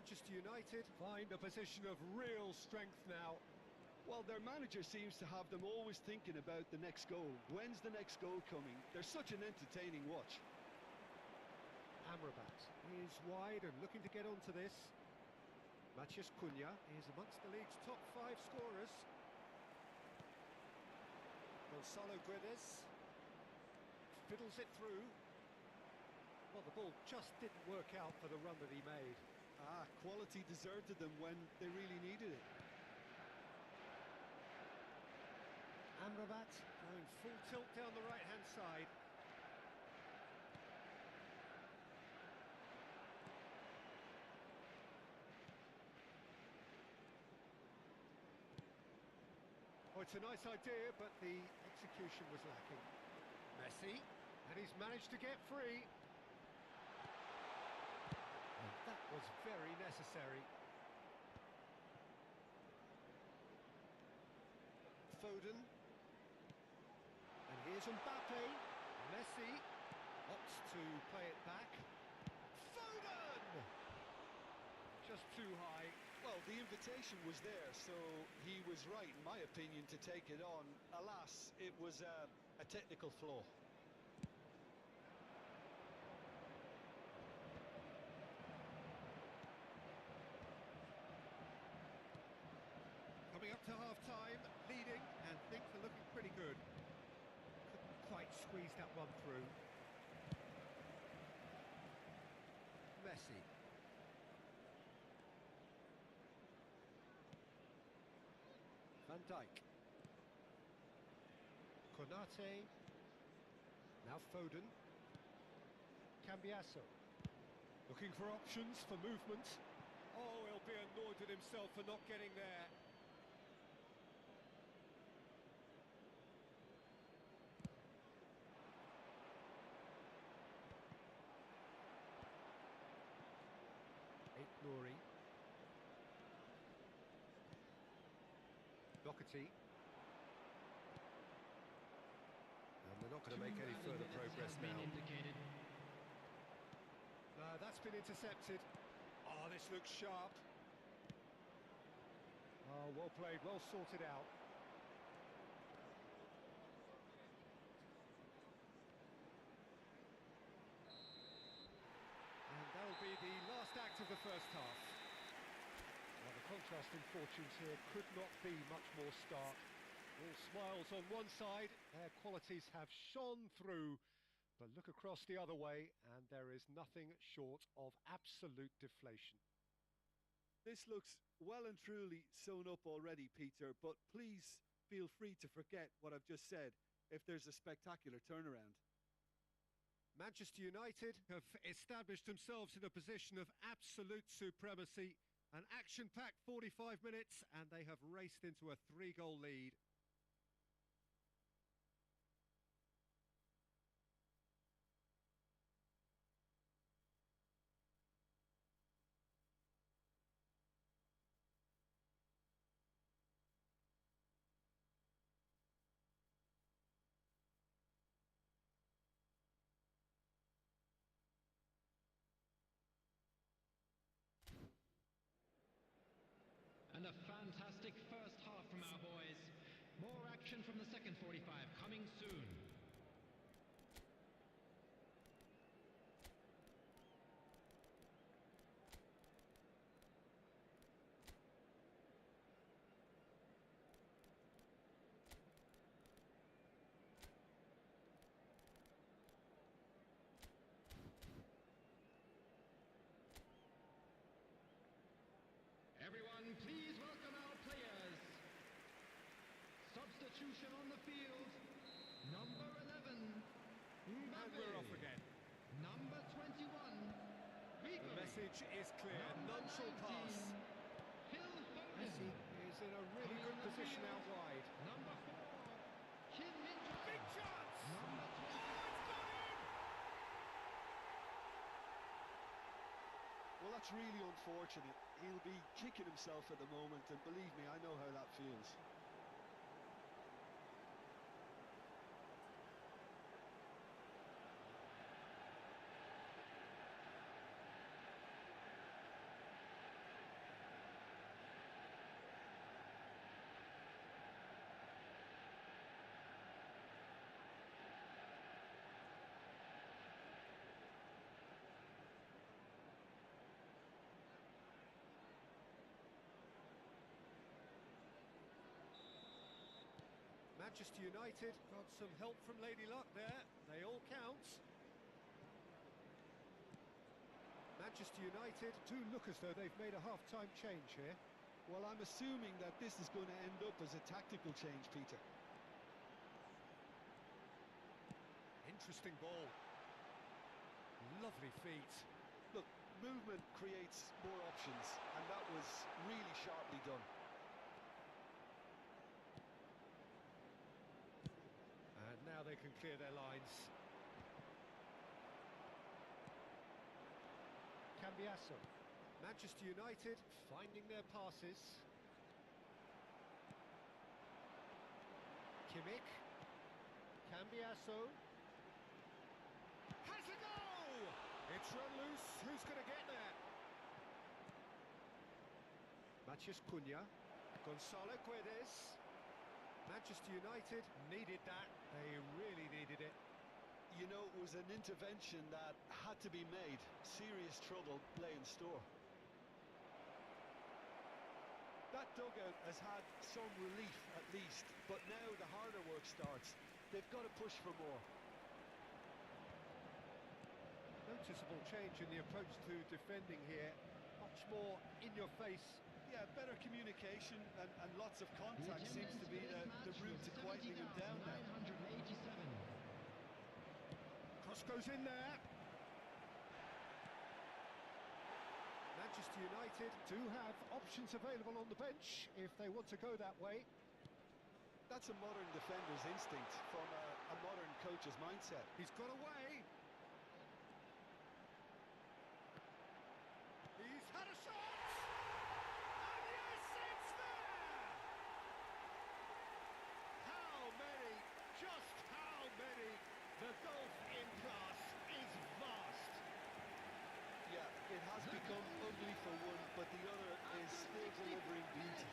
Manchester United find a position of real strength now. Well, their manager seems to have them always thinking about the next goal. When's the next goal coming? They're such an entertaining watch. Amrabat is wide and looking to get onto this. Matías Cunha is amongst the league's top 5 scorers. Gonzalo Guedes fiddles it through. Well, the ball just didn't work out for the run that he made. Quality deserted them when they really needed it. Amrabat going full tilt down the right-hand side. Oh, it's a nice idea, but the execution was lacking. Messi, and he's managed to get free. And that was very necessary. Foden. And here's Mbappe. Messi opts to play it back. Foden! Just too high. Well, the invitation was there, so he was right, in my opinion, to take it on. Alas, it was a technical flaw. Coming up to half-time, leading, and things are looking pretty good. Couldn't quite squeeze that one through. Messi. Van Dijk. Konate. Now Foden. Cambiasso. Looking for options for movement. Oh, he'll be annoyed at himself for not getting there. Nouri. Doherty. And they're not going to make any further progress now. That's been intercepted. Oh, this looks sharp. Oh, well played, well sorted out. And that'll be the last act of the first half. Well, the contrast in fortunes here could not be much more stark. All smiles on one side, their qualities have shone through. But look across the other way, and there is nothing short of absolute deflation. This looks well and truly sewn up already, Peter, but please feel free to forget what I've just said if there's a spectacular turnaround. Manchester United have established themselves in a position of absolute supremacy. An action-packed 45 minutes, and they have raced into a 3-goal lead. And a fantastic first half from our boys. More action from the second 45 coming soon. Everyone, please welcome our players. Substitution on the field. Number 11, Mbappe. And we're off again. Number 21, Rico. The message is clear. None shall pass. Messi is in a really good position out wide. Number 4, Kim Min-jae. Big chance! Number 20. Oh, it's gone in! Well, that's really unfortunate. He'll be kicking himself at the moment, and believe me, I know how that feels. Manchester United got some help from Lady Luck there. They all count. Manchester United do look as though they've made a half-time change here. Well, I'm assuming that this is going to end up as a tactical change, Peter. Interesting ball. Lovely feet. Look, movement creates more options, and that was really sharply done. And now they can clear their lines. Cambiasso. Manchester United finding their passes. Kimmich. Cambiasso. Has a go! It's run loose. Who's going to get there? Matheus Cunha. Gonzalo Guedes. Manchester United needed that. They really needed it. You know, it was an intervention that had to be made. Serious trouble lay in store. That dugout has had some relief, at least, but now the harder work starts. They've got to push for more. Noticeable change in the approach to defending here. Much more in your face. Yeah, better communication and lots of contact seems to be the route to quieting him down now. Cross goes in there. Manchester United do have options available on the bench if they want to go that way. That's a modern defender's instinct from a modern coach's mindset. He's got away. He's had a shot! And yes, it's there! How many? Just how many? The gulf in class is vast. Yeah, it has become ugly for one, but the other is still delivering beauty.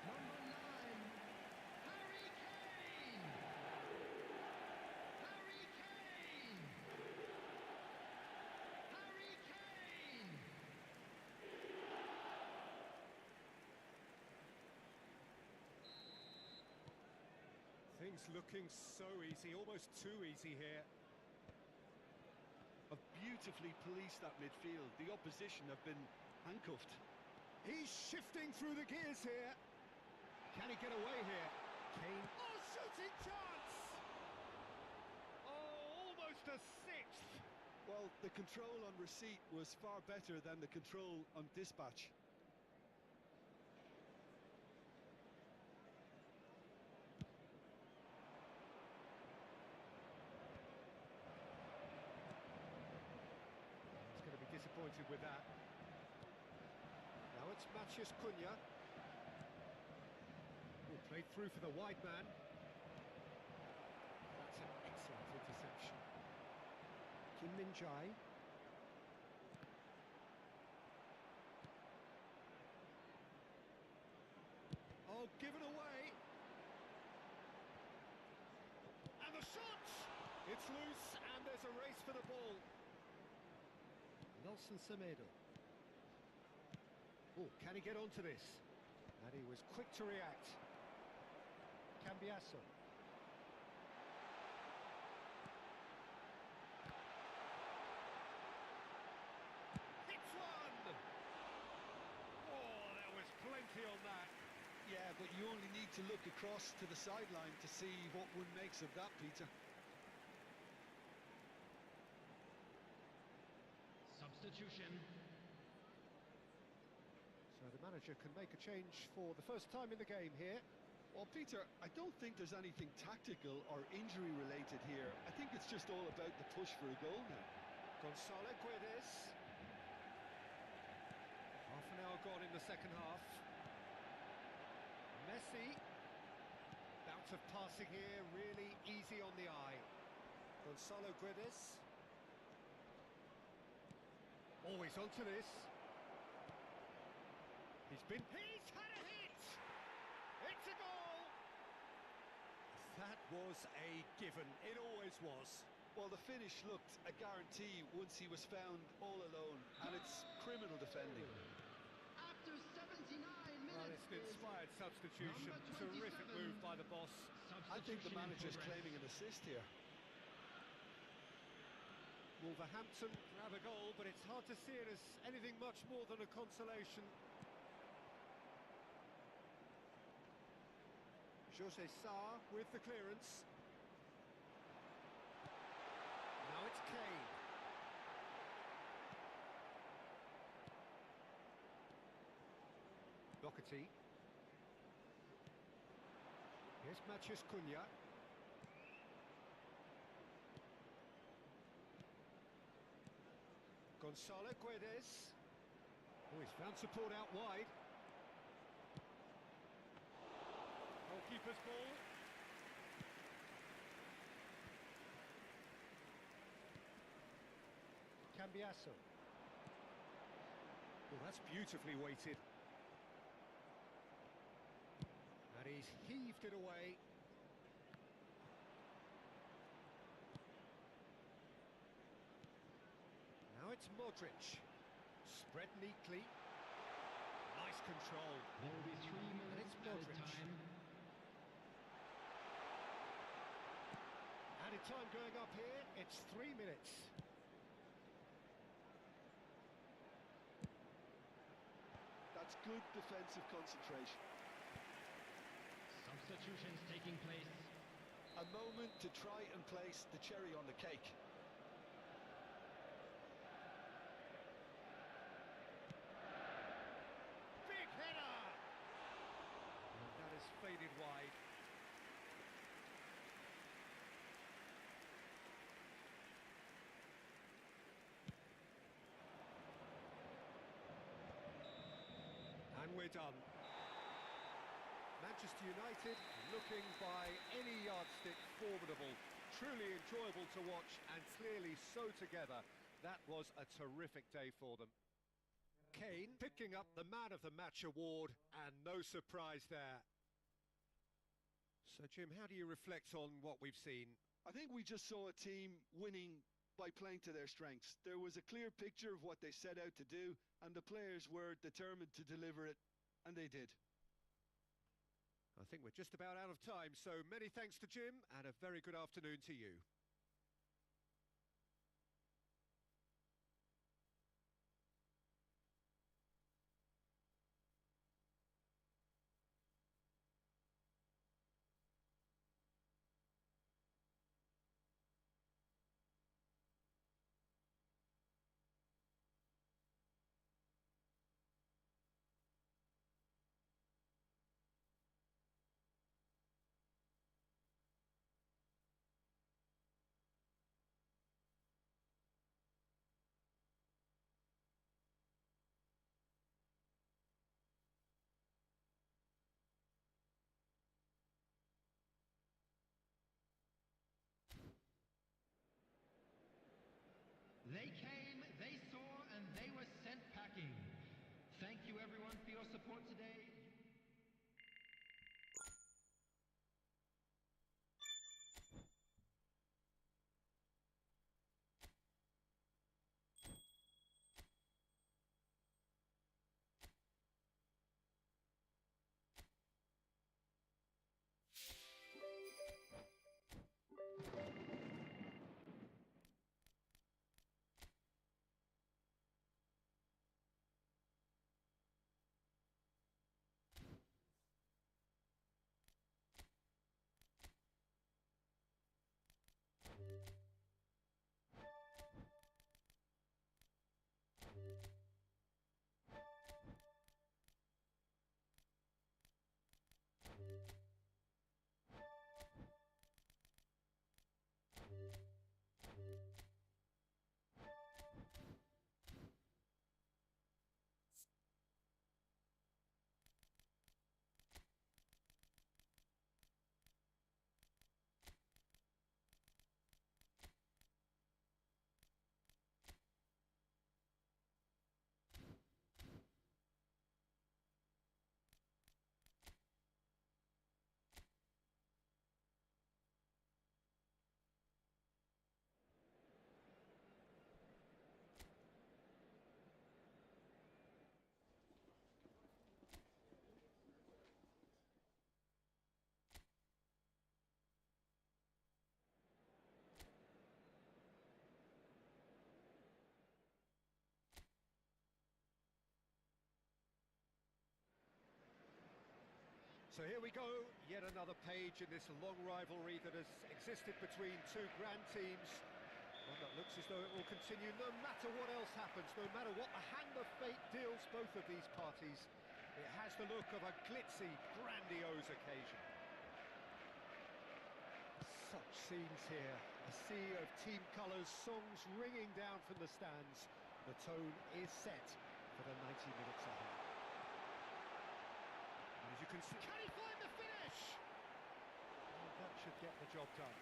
Number 9, Harry Kane! Harry Kane! Harry Kane! Things looking so easy, almost too easy here. Have beautifully policed that midfield. The opposition have been handcuffed. He's shifting through the gears here. Can he get away here? Kane. Oh, shooting chance! Oh, almost a sixth. Well, the control on receipt was far better than the control on dispatch. He's going to be disappointed with that. Now it's Matheus Cunha. Oh, played through for the wide man. That's an excellent interception. Kim Min-jae. Oh, given away. And the shot! It's loose, and there's a race for the ball. Nelson Semedo. Oh, can he get onto this? And he was quick to react. Cambiasso. Hits one! Oh, there was plenty on that. Yeah, but you only need to look across to the sideline to see what one makes of that, Peter. Substitution. So the manager can make a change for the first time in the game here. Well, Peter, I don't think there's anything tactical or injury-related here. I think it's just all about the push for a goal now. Gonzalo Guedes. Half an hour gone in the second half. Messi. Bout of passing here, really easy on the eye. Gonzalo Guedes. Always onto this. He's had a hit! It's a goal! That was a given, it always was. Well, the finish looked a guarantee once he was found all alone, and it's criminal defending. After 79 minutes it's an inspired substitution. Terrific move by the boss. I think the manager's claiming an assist here. Wolverhampton grab a goal, but it's hard to see it as anything much more than a consolation. Jose Sarr with the clearance. Now it's Kane. Doherty. Here's Matheus Cunha. Gonzalo Guedes. Oh, he's found support out wide. Goalkeeper's ball. Cambiasso. Oh, that's beautifully weighted. And he's heaved it away. Now it's Modric. Spread neatly. Nice control. There will be 3 And minutes it's added Modric. time. Added time going up here. It's 3 minutes. That's good defensive concentration. Substitutions taking place. A moment to try and place the cherry on the cake. Big header! And that has faded wide. And we're done. Manchester United looking by any yardstick formidable. Truly enjoyable to watch and clearly so together. That was a terrific day for them. Kane picking up the Man of the Match award, and no surprise there. So, Jim, how do you reflect on what we've seen? I think we just saw a team winning by playing to their strengths. There was a clear picture of what they set out to do, and the players were determined to deliver it, and they did. I think we're just about out of time, so many thanks to Jim, and a very good afternoon to you. So here we go, yet another page in this long rivalry that has existed between two grand teams. One that looks as though it will continue no matter what else happens, no matter what the hand of fate deals both of these parties. It has the look of a glitzy, grandiose occasion. Such scenes here, a sea of team colours, songs ringing down from the stands. The tone is set for the 90 minutes ahead. And as you can see, can he find the finish? Well, that should get the job done.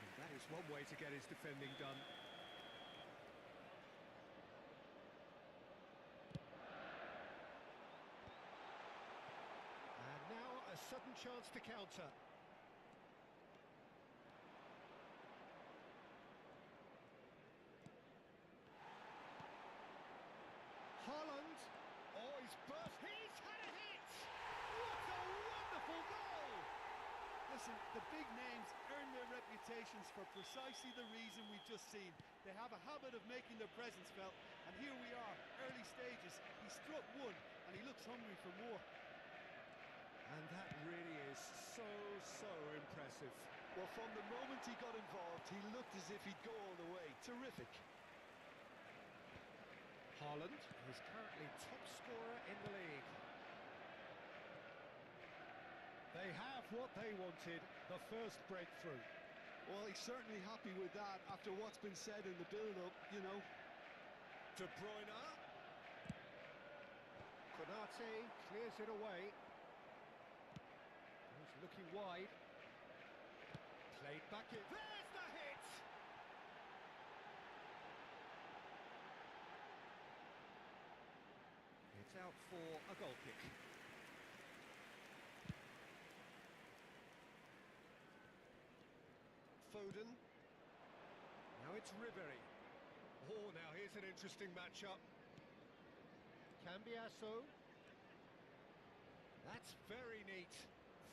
And that is one way to get his defending done. And now a sudden chance to counter. Haaland. Oh, he's burst. He's had a hit! What a wonderful goal! Listen, the big names earn their reputations for precisely the reason we've just seen. They have a habit of making their presence felt, and here we are, early stages. He struck one, and he looks hungry for more. And that really is so impressive. Well, from the moment he got involved, he looked as if he'd go all the way. Terrific. Haaland is currently top scorer in the league. They have what they wanted, the first breakthrough. Well, he's certainly happy with that after what's been said in the build-up, you know. De Bruyne. Konate clears it away. He's looking wide. Played back in. There's the hit! It's out for a goal kick. Foden. Now it's Ribery. Oh, now here's an interesting matchup. Cambiasso. That's very neat.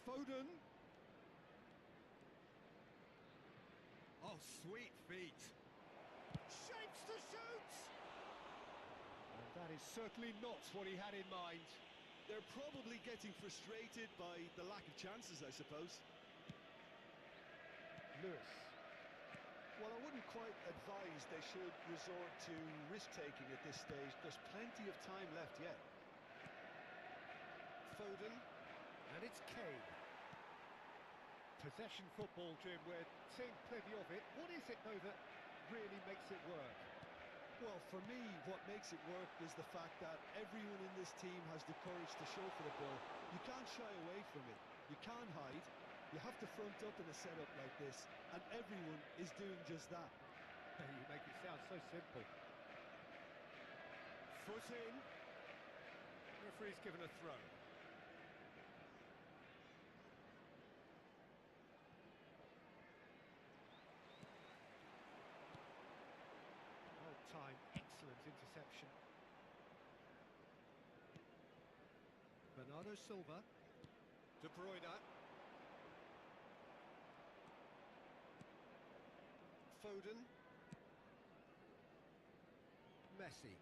Foden. Oh, sweet feet. Shapes to shoot! And that is certainly not what he had in mind. They're probably getting frustrated by the lack of chances, I suppose. Lewis. Well, I wouldn't quite advise they should resort to risk-taking at this stage. There's plenty of time left yet. Foden. And it's Kane. Possession football, Jim, we're seeing plenty of it. What is it, though, that really makes it work? Well, for me, what makes it work is the fact that everyone in this team has the courage to show for the ball. You can't shy away from it. You can't hide. You have to front up in a setup like this, and everyone is doing just that. You make it sound so simple. Foot in. Referee's given a throw. Well timed, excellent interception. Bernardo Silva. De Bruyne. Foden. Messi.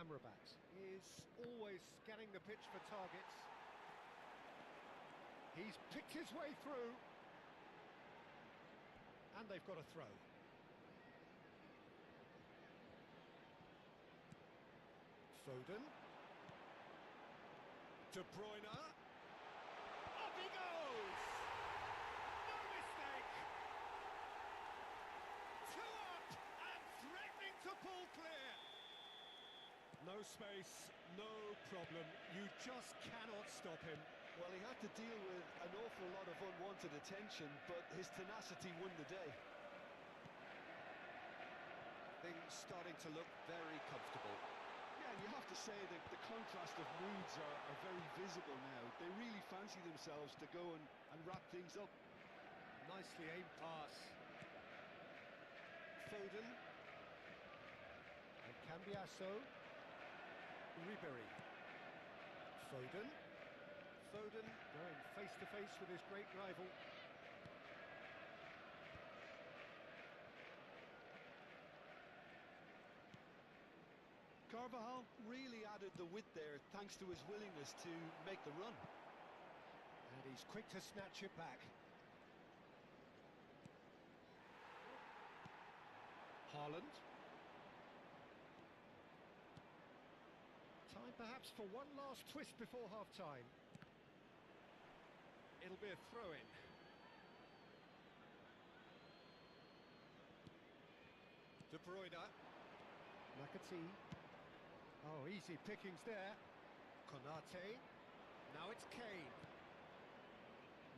Amrabat is always scanning the pitch for targets. He's picked his way through. And they've got a throw. Foden. De Bruyne. Up he goes! No mistake! Two up and threatening to pull clear. No space, no problem. You just cannot stop him. Well, he had to deal with an awful lot of unwanted attention, but his tenacity won the day. Things starting to look very comfortable. Yeah, and you have to say that the contrast of moods are very visible now. They really fancy themselves to go and wrap things up. Nicely aimed pass. Foden. And Cambiasso. Ribery. Foden. Foden going face to face with his great rival. Carvajal. know, really added the width there thanks to his willingness to make the run. And he's quick to snatch it back. Haaland. Time perhaps for one last twist before half-time. It'll be a throw-in. De Bruyne. McAtee. Oh, easy pickings there. Konate. Now it's Kane.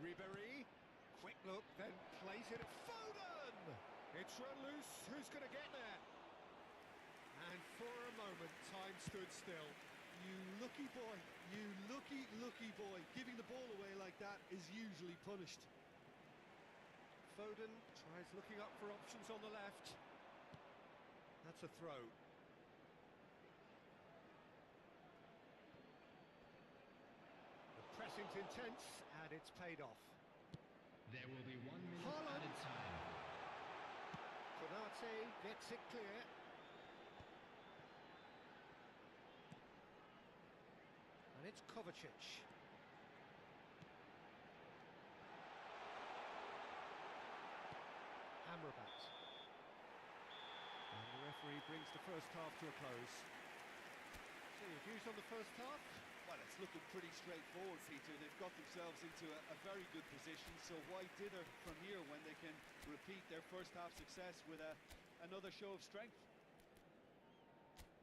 Ribéry. Quick look, then plays it at Foden. It's run loose. Who's going to get there? And for a moment, time stood still. You lucky boy. You lucky, lucky boy. Giving the ball away like that is usually punished. Foden tries looking up for options on the left. That's a throw. The pressing's intense, and it's paid off. There will be 1 minute Haaland. added time. Konate gets it clear. And it's Kovacic. Amrabat. And the referee brings the first half to a close. So your views on the first half? Well, it's looking pretty straightforward, Peter. They've got themselves into a very good position, so why dither from here when they can repeat their first half success with another show of strength?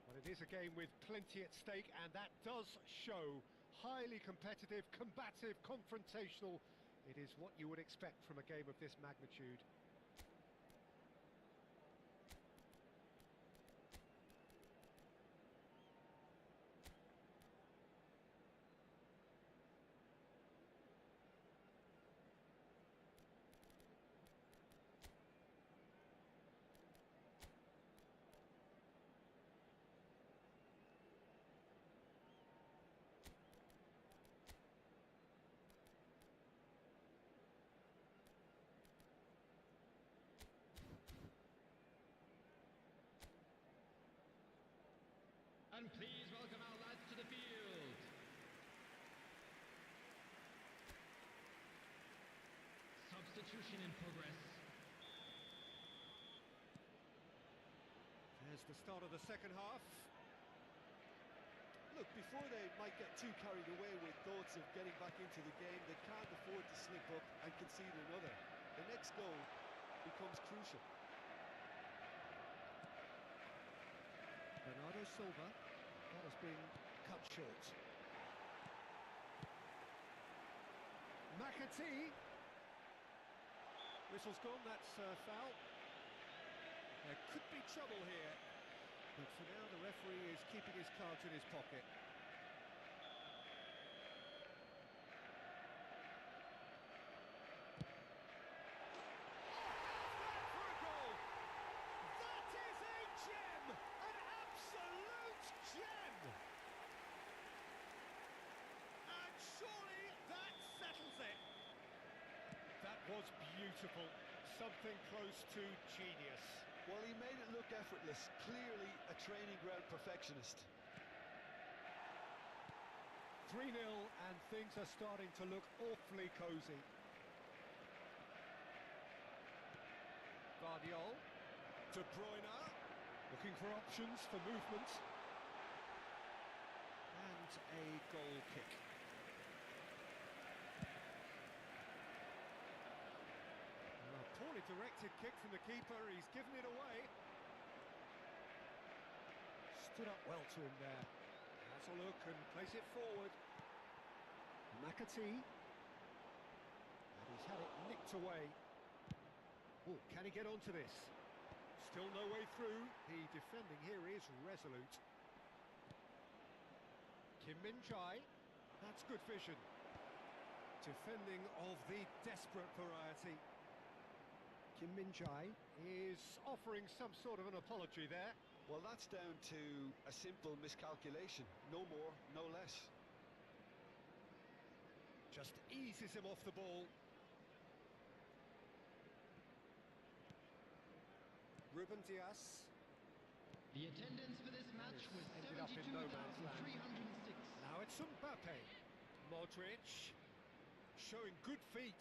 Well, it is a game with plenty at stake, and that does show. Highly competitive, combative, confrontational. It is what you would expect from a game of this magnitude. And please welcome our lads to the field. Substitution in progress. There's the start of the second half. Look, before they might get too carried away with thoughts of getting back into the game, they can't afford to slip up and concede another. The next goal becomes crucial. Bernardo Silva. That has been cut short. McAtee. Whistle's gone, that's foul. There could be trouble here. But for now, the referee is keeping his cards in his pocket. Was beautiful, something close to genius. Well, he made it look effortless, clearly a training ground perfectionist. 3-0 and things are starting to look awfully cosy. Guardiola, De Bruyne, looking for options for movement. And a goal kick. Poorly directed kick from the keeper, he's given it away. Stood up well to him there. Has a look and plays it forward. McAtee. And he's had it nicked away. Oh, can he get onto this? Still no way through. The defending here is resolute. Kim Min-jae. That's good vision. Defending of the desperate variety. Kim Min-jae is offering some sort of an apology there. Well, that's down to a simple miscalculation. No more, no less. Just eases him off the ball. Ruben Dias. The attendance for this match was Ended up in no man's land. 72,306. Now it's Mbappe. Modric. Showing good feet.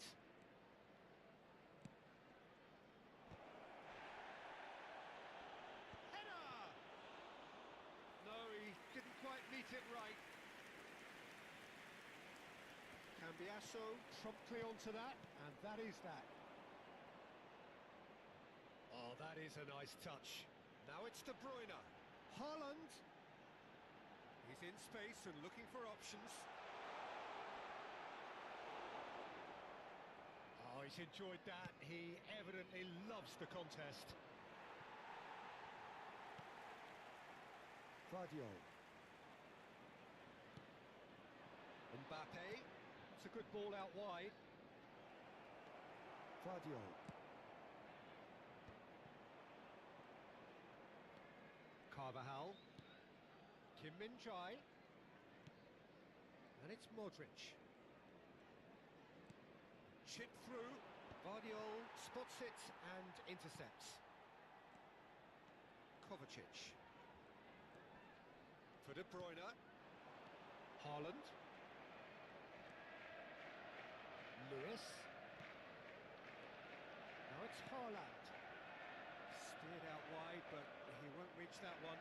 Header! No, he didn't quite meet it right. Cambiasso promptly onto that, and that is that. Oh, that is a nice touch. Now it's De Bruyne. Haaland. He's in space and looking for options. Oh, he's enjoyed that. He evidently loves the contest. Guardiola. Mbappe. It's a good ball out wide. Guardiola. Carvajal. Kim Min-jae. And it's Modric. Chip through. Guardiola spots it and intercepts. Kovacic. For De Bruyne. Haaland. Lewis. Now it's Haaland. Steered out wide, but he won't reach that one.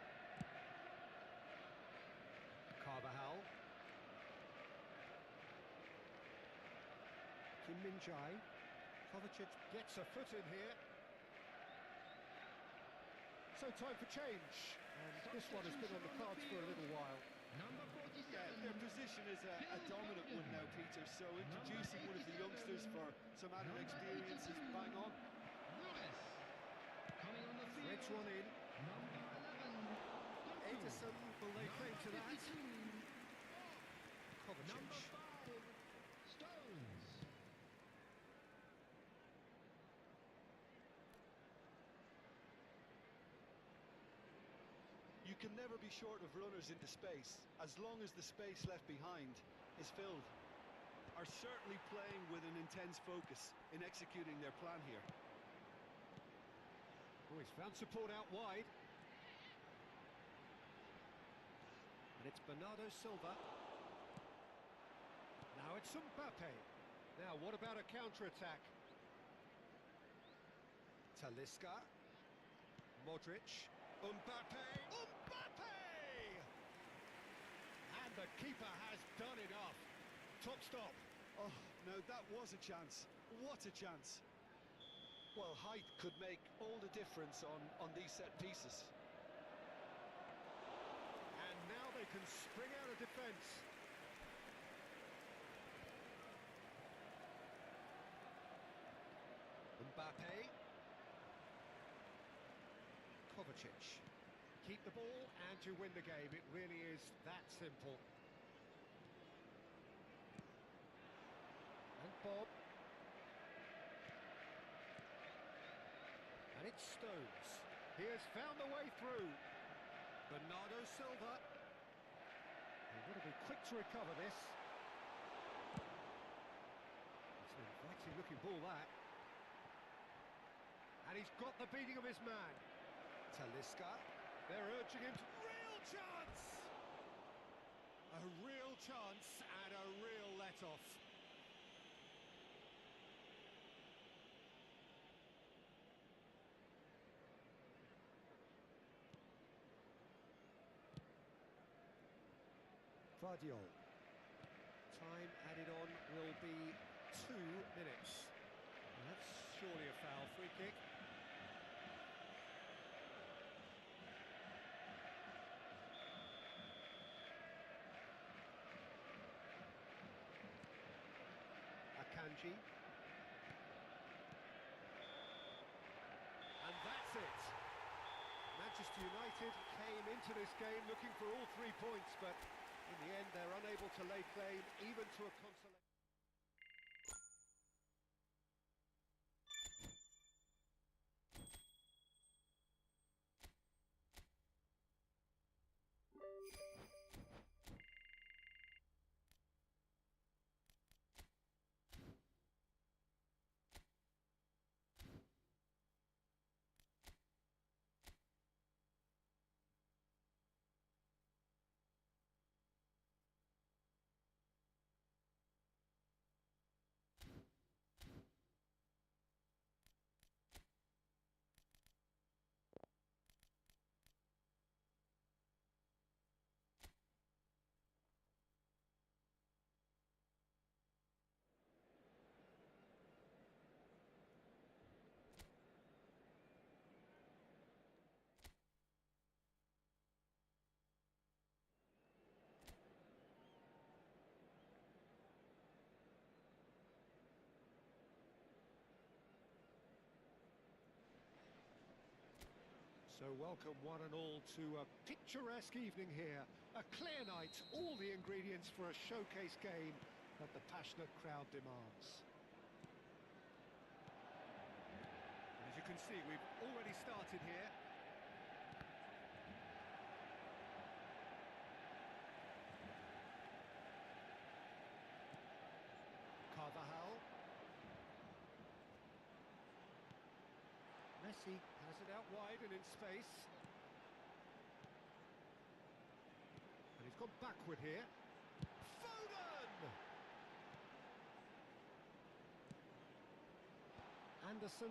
Carvajal. Kim Min-jae. Kovacic gets a foot in here. So time for change. And this one has been on the cards for a little while. Number 47. Yeah, their position is a dominant one now, Peter, so introducing one of the youngsters for some added experience is bang on. Lewis. Coming on the field. Threads one in. Number 11. Ederson will lay claim to that. 52. Kovacic. Number 5. Stones. You can never be short of runners into space, as long as the space left behind is filled. Are certainly playing with an intense focus in executing their plan here. Oh, he's found support out wide. And it's Bernardo Silva. Now it's Mbappe. Now, what about a counter-attack? Talisca. Modric. Mbappe. Mbappe! And the keeper has done enough. Top stop. Oh, no, that was a chance. What a chance. Well, height could make all the difference on these set pieces. And now they can spring out of defence. Mbappe. Kovacic. Keep the ball and you win the game. It really is that simple. And Bob. And it's Stones. He has found the way through. Bernardo Silva. They've got to be quick to recover this. It's an inviting looking ball, that. And he's got the beating of his man. Talisca. They're urging him to... Real chance! A real chance and a real let-off. Guardiola. Time added on will be 2 minutes. And that's surely a foul. Free kick. Akanji. And that's it. Manchester United came into this game looking for all 3 points, but in the end they're unable to lay claim even to a consolation. So welcome one and all to a picturesque evening here. A clear night, all the ingredients for a showcase game that the passionate crowd demands. And as you can see, we've already started here. Carvajal. Messi has it out wide and in space. And he's gone backward here. Foden! Anderson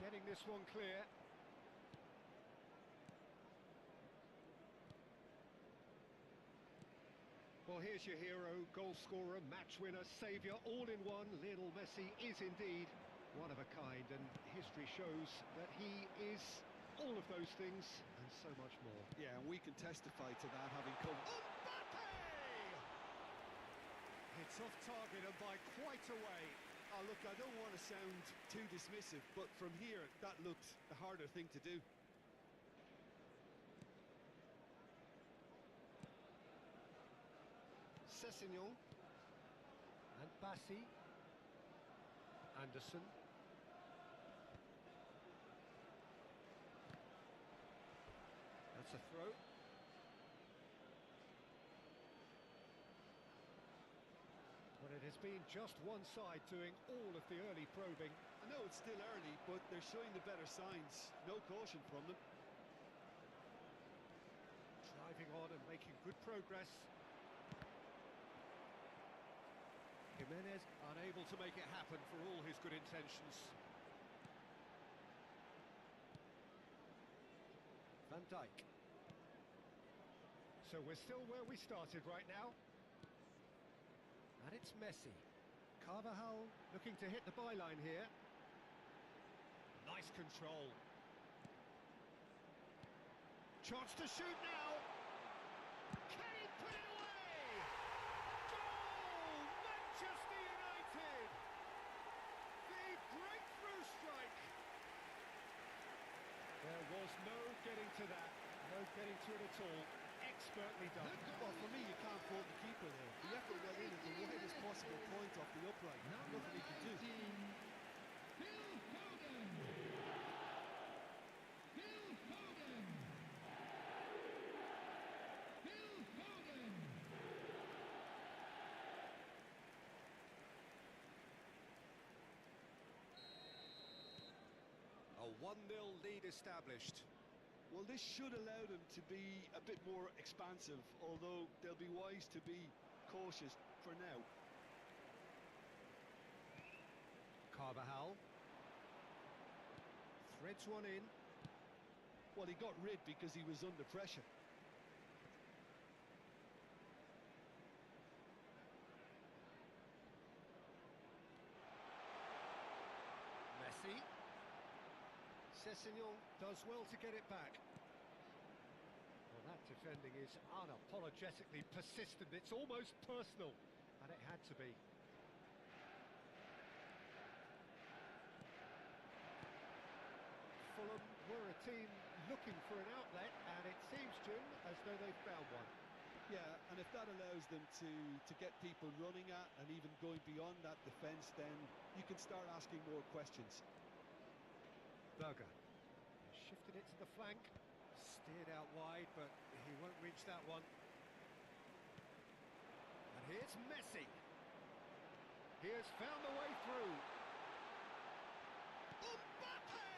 getting this one clear. Well, here's your hero, goal scorer, match winner, saviour, all in one. Lionel Messi is indeed one of a kind, and history shows that he is all of those things and so much more. Yeah, and we can testify to that, having come... Mbappe! It's off target and by quite a way. Oh, look, I don't want to sound too dismissive, but from here, that looked the harder thing to do. Sessignon and Bassi. Anderson. That's a throw. But it has been just one side doing all of the early probing. I know it's still early, but they're showing the better signs. No caution from them. Driving on and making good progress. Jimenez unable to make it happen for all his good intentions. Van Dijk. So we're still where we started right now. And it's Messi. Carvajal looking to hit the byline here. Nice control. Chance to shoot now. Can he put it away? Goal! Manchester United! The breakthrough strike! There was no getting to that. No getting to it at all. Expertly done. Well, for me, you can't fault the keeper there. The effort went in at the widest possible point off the upright. Nothing he could do. Phil Foden. Phil Foden. Phil Foden. A 1-0 lead established. Well, this should allow them to be a bit more expansive, although they'll be wise to be cautious for now. Carvajal. Threads one in. Well, he got rid because he was under pressure. Messi. Sessignon does well to get it back. Well, that defending is unapologetically persistent. It's almost personal, and it had to be. Fulham were a team looking for an outlet, and it seems, Jim, as though they've found one. Yeah, and if that allows them to get people running at and even going beyond that defence, then you can start asking more questions. Berger shifted it to the flank, steered out wide, but he won't reach that one. And here's Messi. He has found a way through. Mbappe!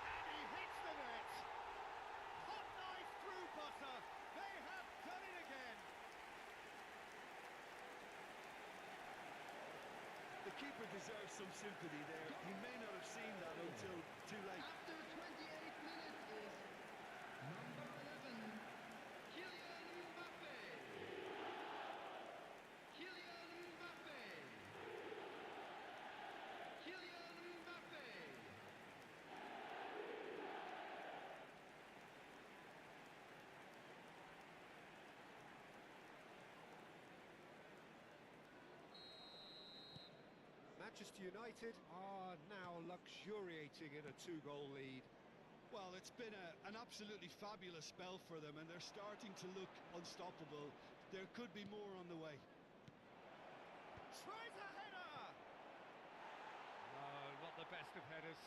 And he hits the net. Hot knife through butter. They have done it again. The keeper deserves some sympathy there. He may not have seen that until too late. After 28 minutes is number 11, Kylian Mbappe. Kylian Mbappe. Kylian Mbappe. Manchester United are now luxuriating in a 2-goal lead. Well, it's been an absolutely fabulous spell for them, and they're starting to look unstoppable. There could be more on the way. Tries a header! No, not the best of headers.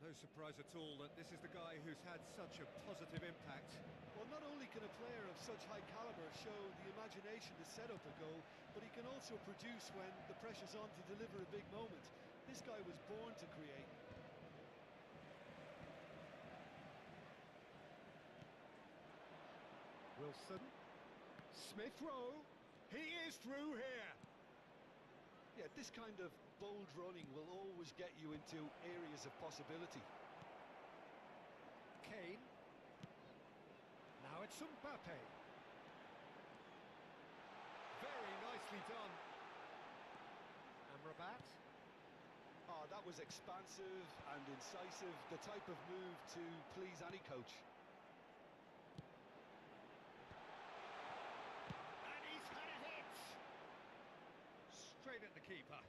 No surprise at all that this is the guy who's had such a positive impact. Well, not only can a player of such high caliber show the imagination to set up a goal, but he can also produce when the pressure's on to deliver a big moment. This guy was born to create. Wilson. Smith Rowe. He is through here. Yeah, this kind of bold running will always get you into areas of possibility. Kane. Now it's Mbappe. Very nicely done. Amrabat. Oh, that was expansive and incisive, the type of move to please any coach. And he's had a hit! Straight at the keeper.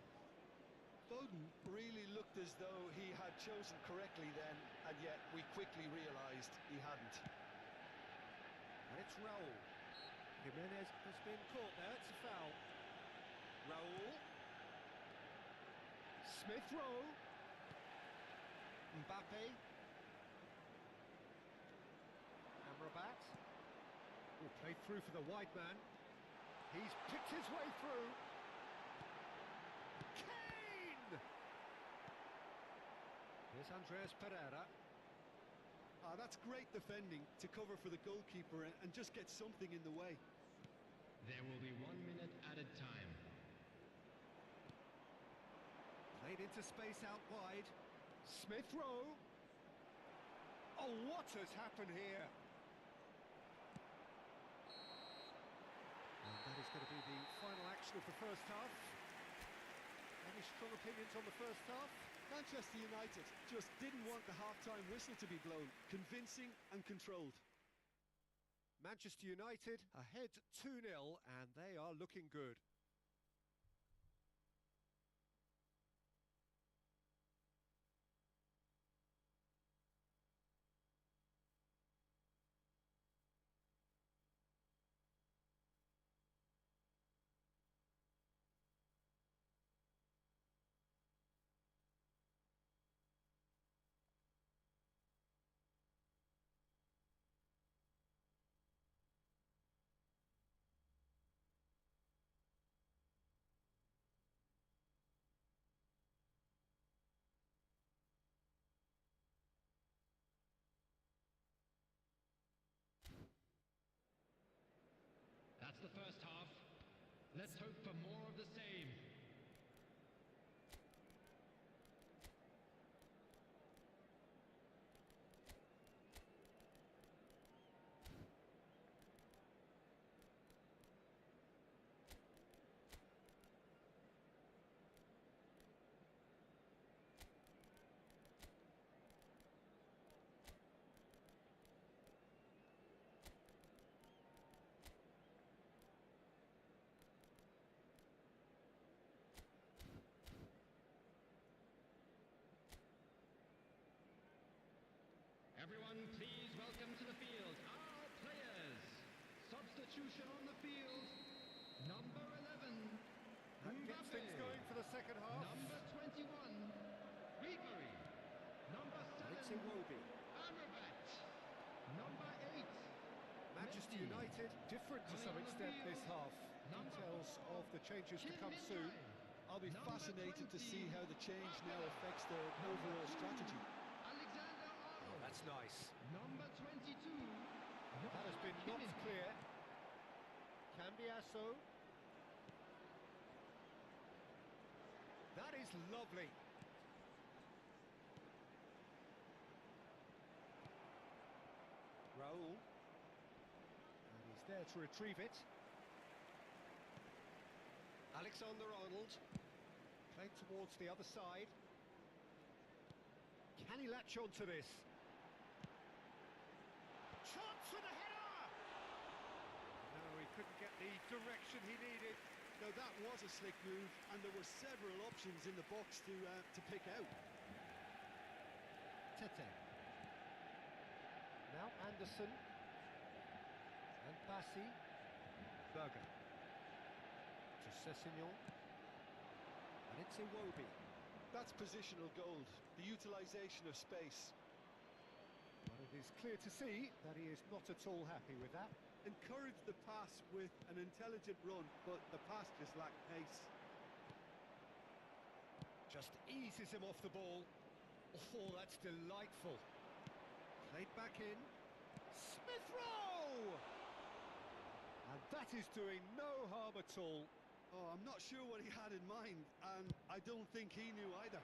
Foden really looked as though he had chosen correctly then, and yet we quickly realised he hadn't. And it's Raul. Jimenez has been caught there, it's a foul. Raul. Smith Rowe. Mbappe. Amrabat. Oh, played through for the wide man. He's picked his way through. Kane! Here's Andreas Pereira. Ah, that's great defending to cover for the goalkeeper and just get something in the way. There will be 1 minute added time. Played into space out wide. Smith Rowe. Oh, what has happened here? And that is going to be the final action of the first half. Any strong opinions on the first half? Manchester United just didn't want the half-time whistle to be blown. Convincing and controlled. Manchester United ahead 2-0 and they are looking good. That's the first half. Let's hope for more of the same. Everyone, please welcome to the field our players. Substitution on the field. Number 11, That gets things going for the second half. Number 21, Ribery. Number 7, Iwobi. Amrabat. Number 8, Manchester Messi. United different to some extent this half. Details of the changes to come soon. I'll be Number fascinated to 20, see how the change now affects their overall strategy. Alexander Arnold. That's nice. Number 22, That has been knocked clear. Cambiasso. That is lovely. Raul. And he's there to retrieve it. Alexander Arnold. Played towards the other side. Can he latch on to this? Chance for the header! No, he couldn't get the direction he needed. Now that was a slick move, and there were several options in the box to pick out. Tete. Now Anderson. And Bassi. Berger. To Sessignon. And it's Iwobi. That's positional gold, the utilisation of space. But it is clear to see that he is not at all happy with that. Encouraged the pass with an intelligent run, but the pass just lacked pace. Just eases him off the ball. Oh, that's delightful. Played back in. Smith Rowe! And that is doing no harm at all. Oh, I'm not sure what he had in mind, and I don't think he knew either.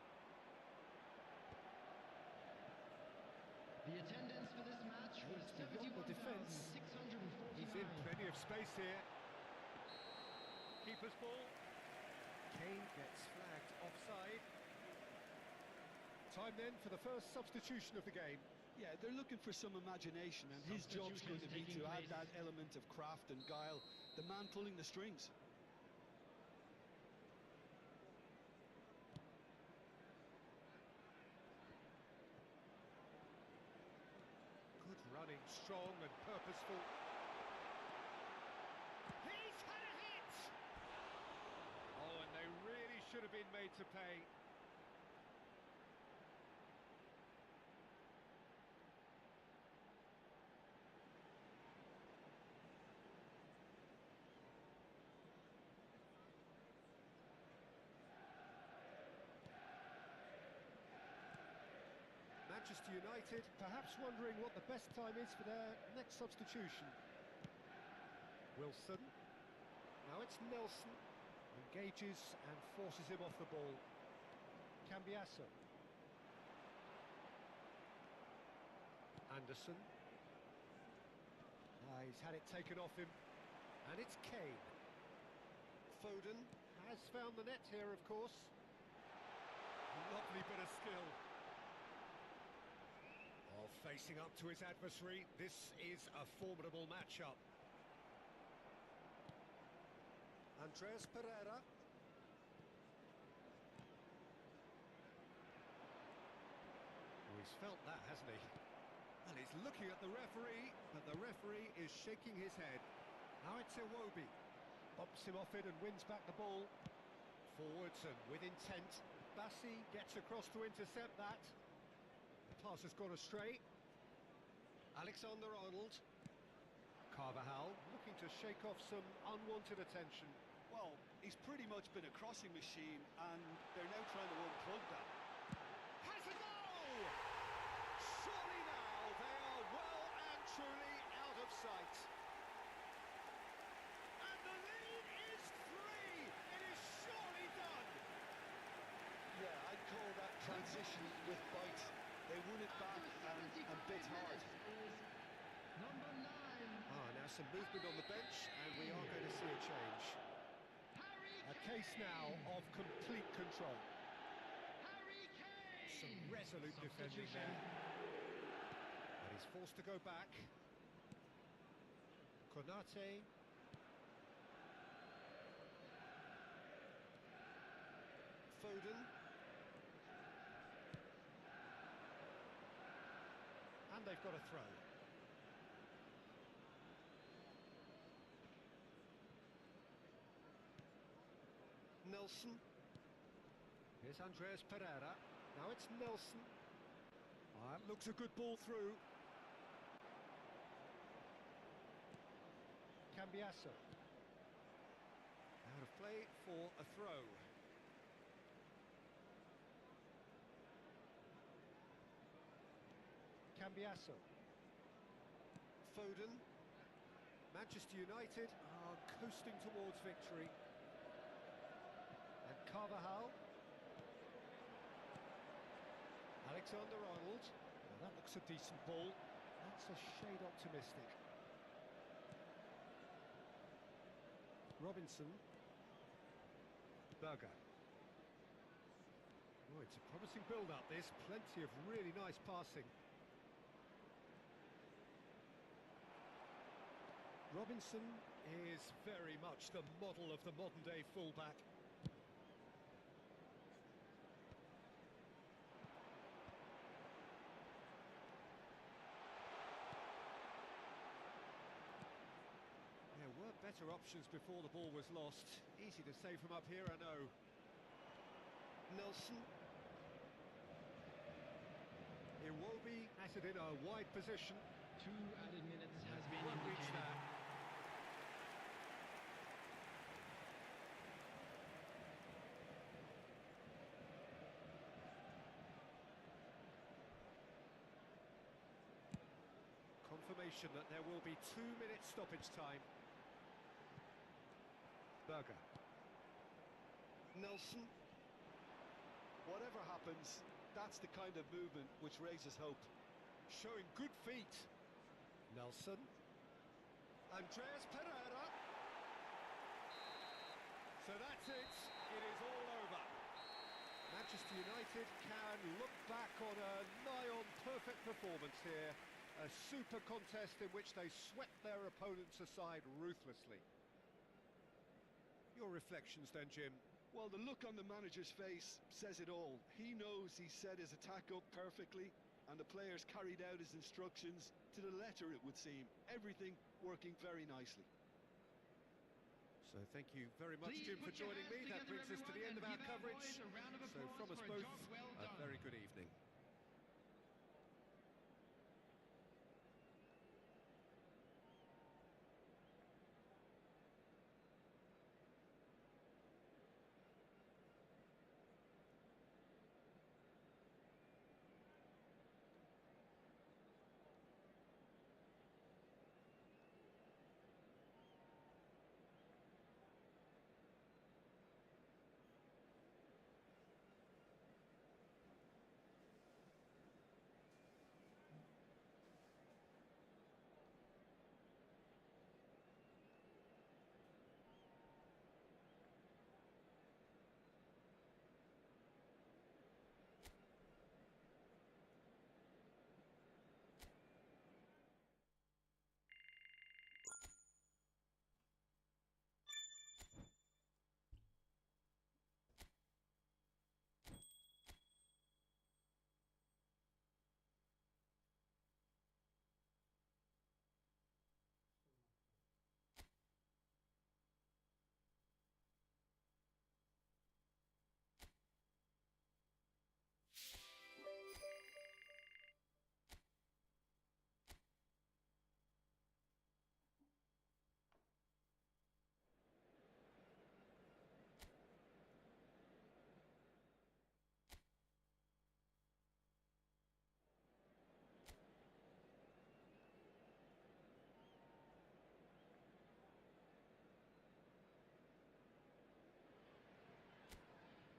The attendance for this match was Beyond the defence. 71,649. He's in plenty of space here. Keeper's ball. Kane gets flagged offside. Time then for the first substitution of the game. Yeah, they're looking for some imagination, and his job's going to be to add that element of craft and guile, the man pulling the strings. Good running, strong and purposeful. He's had a hit! Oh, and they really should have been made to pay. Manchester United perhaps wondering what the best time is for their next substitution. Wilson. Now it's Nelson. Engages and forces him off the ball. Cambiasso. Anderson. He's had it taken off him. And it's Kane. Foden has found the net here, of course. Lovely bit of skill. Oh, facing up to his adversary, this is a formidable matchup. Andreas Pereira. Oh, he's felt that, hasn't he? And he's looking at the referee, but the referee is shaking his head. Now it's Iwobi. Bumps him off it and wins back the ball. Forwards and with intent. Bassi gets across to intercept that. Pass has gone astray. Alexander-Arnold. Carvajal looking to shake off some unwanted attention. Well, he's pretty much been a crossing machine, and they're now trying to unplug that. Has a goal! Surely now they are well and truly out of sight. And the lead is 3. It is surely done. Yeah, I'd call that transition with bite. They won it back and bit hard. Number 9. Now some movement on the bench, and we are going to see a change. A case now of complete control. Harry Kane. Some resolute defending there. And he's forced to go back. Konate. Foden. And they've got a throw. Nelson. Here's Andreas Pereira. Now it's Nelson. That looks a good ball through. Cambiasso. Out of play for a throw. Cambiasso. Foden. Manchester United are coasting towards victory. And Carvajal. Alexander-Arnold. Well, that looks a decent ball. That's a shade optimistic. Robinson. Berger. Oh, it's a promising build-up, this. Plenty of really nice passing. Robinson is very much the model of the modern-day fullback. There were better options before the ball was lost. Easy to say from up here, I know. Nelson. Iwobi has it in a wide position. 2 added minutes has been Won't reach indicated. that. Confirmation that there will be 2 minutes stoppage time. Berger. Nelson. Whatever happens, that's the kind of movement which raises hope. Showing good feet. Nelson. Andreas Pereira. So that's it. It is all over. Manchester United can look back on a nigh-on perfect performance here. A super contest in which they swept their opponents aside ruthlessly. Your reflections then, Jim? Well, the look on the manager's face says it all. He knows he set his attack up perfectly, and the players carried out his instructions to the letter, it would seem. Everything working very nicely. So thank you very much, Please Jim, for put your joining me. hands That together, brings us to the everyone, end of and our give our coverage. boys a round of So applause from us for a both, job well a done. very good evening.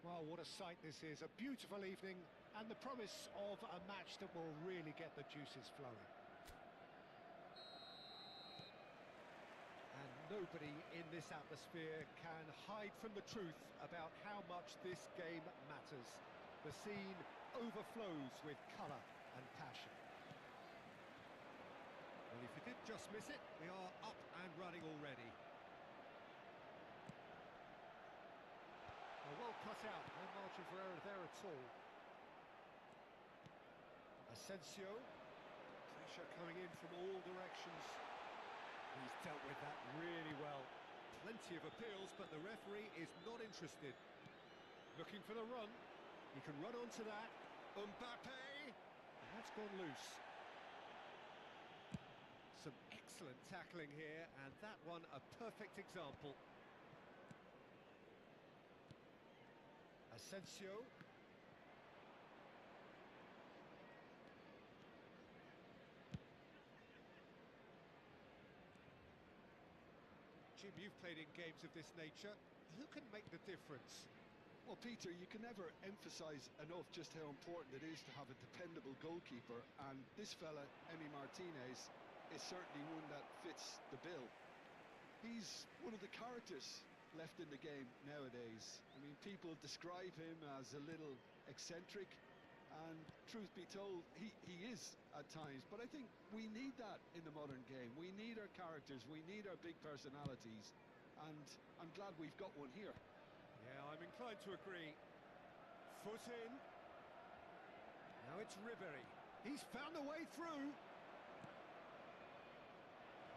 Well, what a sight this is. A beautiful evening and the promise of a match that will really get the juices flowing. And nobody in this atmosphere can hide from the truth about how much this game matters. The scene overflows with colour and passion. Well, if you did just miss it, we are up and running already. Well cut out, no margin for error there at all. Asensio, pressure coming in from all directions. He's dealt with that really well. Plenty of appeals, but the referee is not interested. Looking for the run. He can run onto that. Mbappe! And that's gone loose. Some excellent tackling here, and that one a perfect example. Asensio. Jim, you've played in games of this nature. Who can make the difference? Well, Peter, you can never emphasise enough just how important it is to have a dependable goalkeeper, and this fella, Emi Martinez, is certainly one that fits the bill. He's one of the characters left in the game nowadays. I mean, people describe him as a little eccentric, And truth be told, he is at times. But I think we need that in the modern game. We need our characters, we need our big personalities. And I'm glad we've got one here. Yeah, I'm inclined to agree. Foot in. Now it's Ribery. He's found a way through.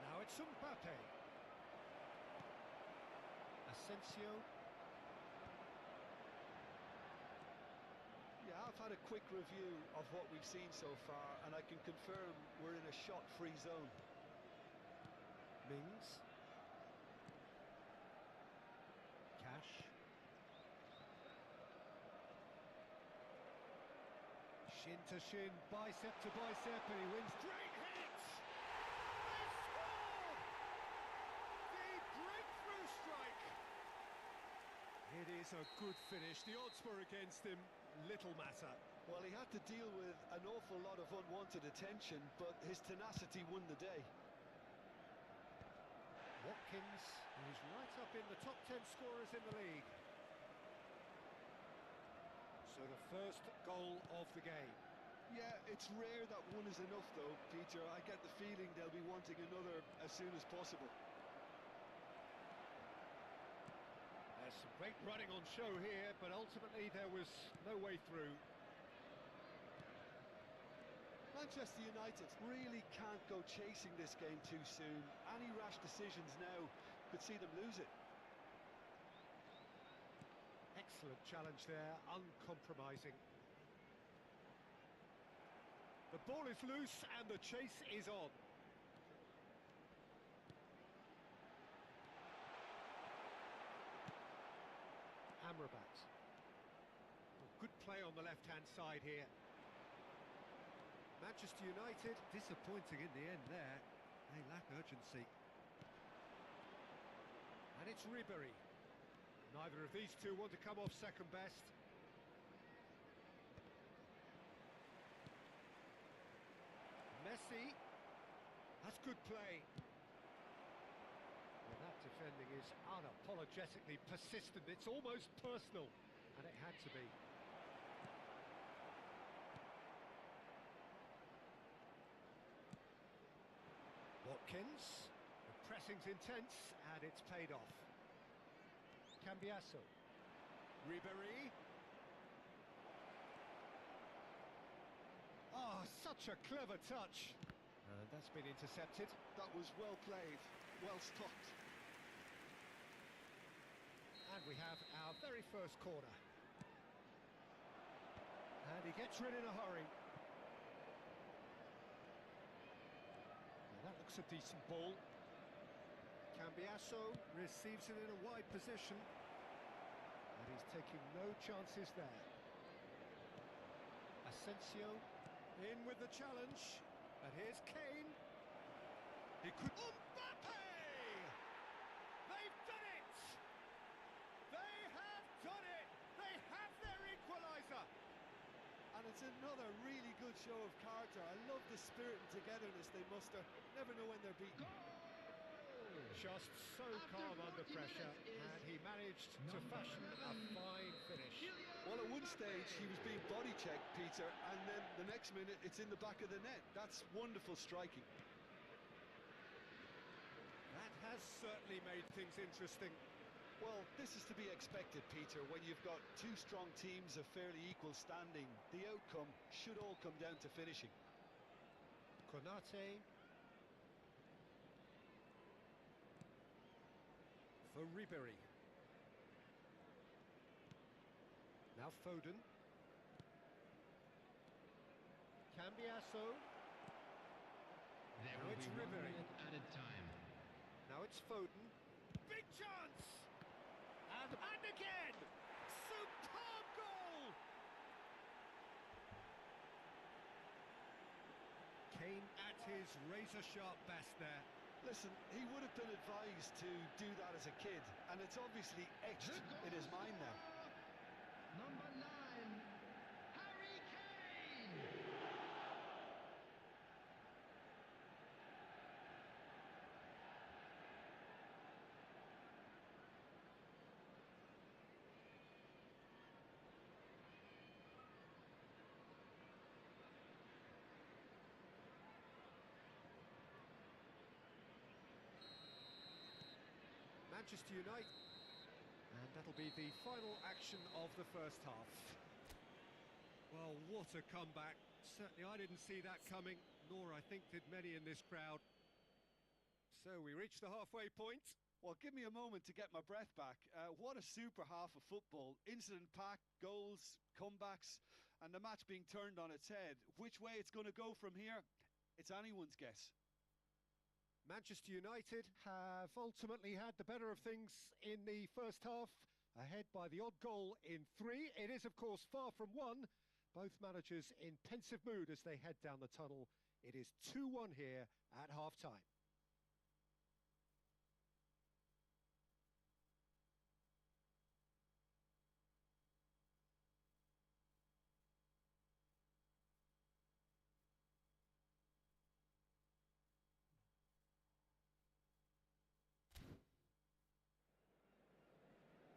Now it's Mbappe. Asensio. Yeah, I've had a quick review of what we've seen so far, and I can confirm we're in a shot-free zone. Mings. Cash. Shin to shin, bicep to bicep, and he wins. Great hit! They score! The breakthrough strike! It is a good finish. The odds were against him. Little matter. Well, he had to deal with an awful lot of unwanted attention, but his tenacity won the day. Watkins, who's right up in the top 10 scorers in the league. So the first goal of the game. Yeah, it's rare that one is enough though, Peter. I get the feeling they'll be wanting another as soon as possible. There's some great running on show here, but ultimately there was no way through. Manchester United really can't go chasing this game too soon. Any rash decisions now could see them lose it. Excellent challenge there, uncompromising. The ball is loose and the chase is on. Amrabat. Good play on the left-hand side here. Manchester United, disappointing in the end there. They lack urgency. And it's Ribery. Neither of these two want to come off second best. Messi. That's good play. Well, that defending is unapologetically persistent. It's almost personal, and it had to be. Watkins. The pressing's intense, and it's paid off. Cambiasso. Ribery. Oh, such a clever touch. And that's been intercepted. That was well played, well stopped. And we have our very first corner. And he gets rid in a hurry. Well, that looks a decent ball. Cambiasso receives it in a wide position. And he's taking no chances there. Asensio in with the challenge. And here's Kane. He could... Mbappe! They've done it! They have done it! They have their equaliser! And it's another really good show of character. I love the spirit and togetherness they muster. Never know when they're beaten. Just so calm under pressure, and he managed to fashion a fine finish. Well, at one stage he was being body checked, Peter, and then the next minute it's in the back of the net. That's wonderful striking. That has certainly made things interesting. Well, this is to be expected, Peter, when you've got two strong teams of fairly equal standing. The outcome should all come down to finishing. Konate. For Ribery. Now Foden. Cambiasso. Now it's Ribery. Added time. Now it's Foden. Big chance! And again! Superb goal! Kane at his razor-sharp best there. Listen, he would have been advised to do that as a kid, and it's obviously etched in his mind now. Number 9, Harry Kane. Manchester United. And that'll be the final action of the first half. Well, what a comeback. Certainly I didn't see that coming, nor I think did many in this crowd. So we reached the halfway point. Well, give me a moment to get my breath back. What a super half of football. Incident-packed, goals, comebacks, and the match being turned on its head. Which way it's going to go from here, it's anyone's guess. Manchester United have ultimately had the better of things in the first half, ahead by the odd goal in 3. It is, of course, far from 1. Both managers in pensive mood as they head down the tunnel. It is 2-1 here at half-time.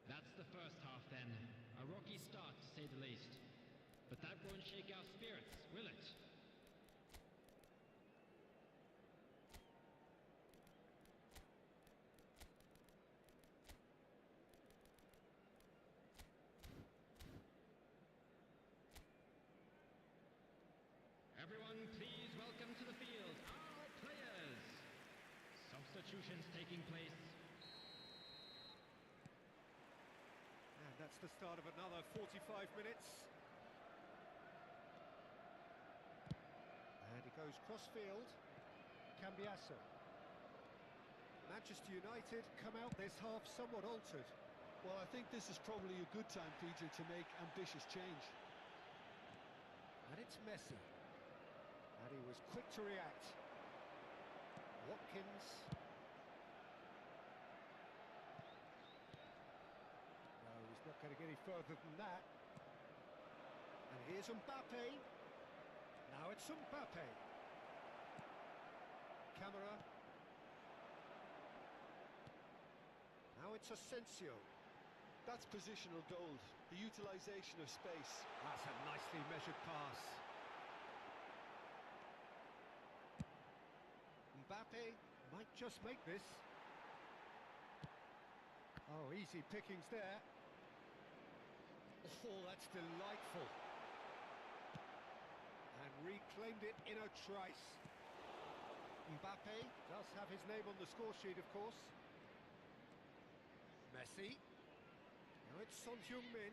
That's the first half then. A rocky start to say the least. But that won't shake our spirits, will it? Everyone, please welcome to the field our players. Substitutions taking place. And that's the start of another 45 minutes. And he goes cross-field. Cambiasso. Manchester United come out this half somewhat altered. Well, I think this is probably a good time, Peter, to make ambitious change. And it's Messi. And he was quick to react. Watkins. No, he's not going to get any further than that. And here's Mbappe. Now it's Mbappe. Camera. Now it's Asensio. That's positional gold, the utilisation of space. That's a nicely measured pass. Mbappe might just make this. Oh, easy pickings there. Oh, that's delightful. And reclaimed it in a trice. Mbappe does have his name on the score sheet, of course. Messi. Now it's Son Heung-min.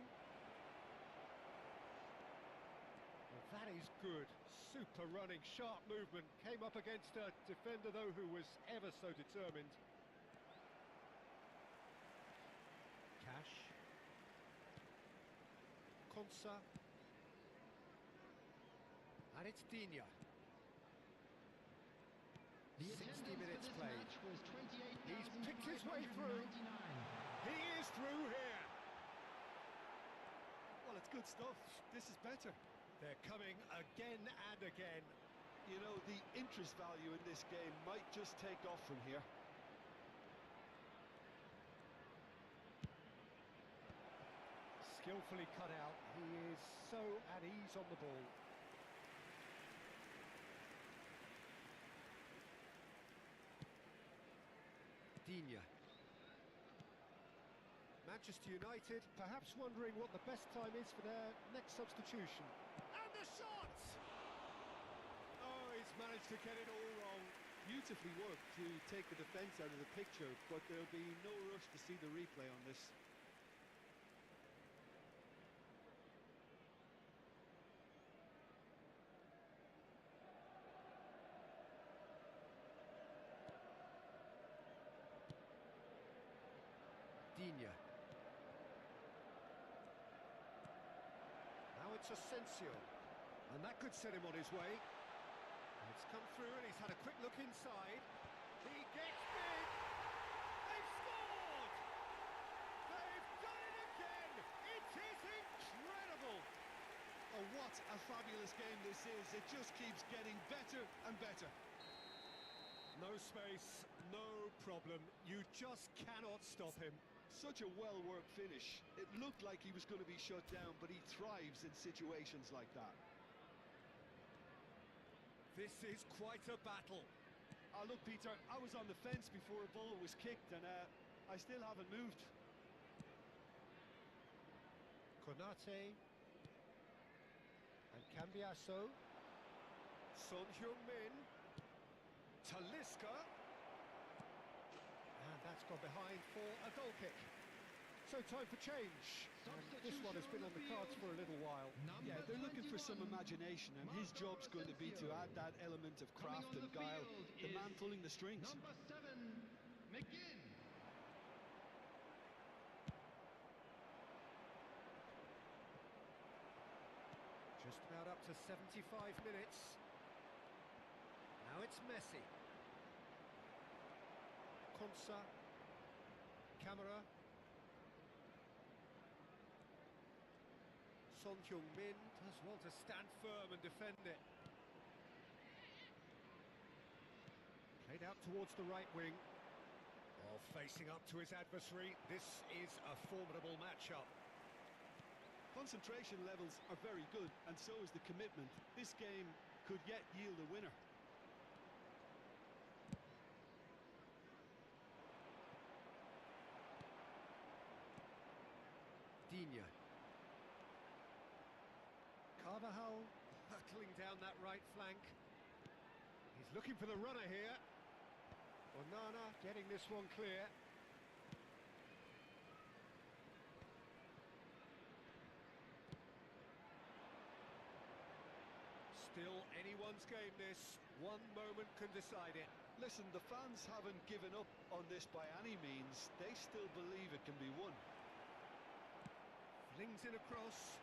Well, that is good. Super running, sharp movement. Came up against a defender, though, who was ever so determined. Cash. Konsa. And it's Digne. The 60 minutes attendance for this played. match was He's picked his way through. 28,599. He is through here. Well, it's good stuff. This is better. They're coming again and again. You know, the interest value in this game might just take off from here. Skillfully cut out. He is so at ease on the ball. Digne. Manchester United perhaps wondering what the best time is for their next substitution. And the shot! Oh, he's managed to get it all wrong. Beautifully worked to take the defence out of the picture, but there'll be no rush to see the replay on this. Digne. Now it's Asensio. And that could set him on his way. It's come through and he's had a quick look inside. He gets big! They've scored! They've done it again! It is incredible! Oh, what a fabulous game this is. It just keeps getting better and better. No space, no problem. You just cannot stop him. Such a well-worked finish. It looked like he was going to be shut down, but he thrives in situations like that. This is quite a battle. Look, Peter, I was on the fence before a ball was kicked, and I still haven't moved. Konate and Cambiaso. Son Heung-min. Talisca. And that's gone behind for a goal kick. So time for change. And this one has been on the cards for a little while. Yeah, they're looking for some imagination, and his job's going to be to add that element of craft and guile, the man pulling the strings. Number 7, McGinn. Just about up to 75 minutes. Now it's Messi. Konsa. Camera. Son Heung-min does well to stand firm and defend it. Played out towards the right wing. While facing up to his adversary, this is a formidable matchup. Concentration levels are very good, and so is the commitment. This game could yet yield a winner. Digne. Carvajal hurtling down that right flank. He's looking for the runner here. Onana getting this one clear. Still anyone's game this. One moment can decide it. Listen, the fans haven't given up on this by any means. They still believe it can be won. Flings it across.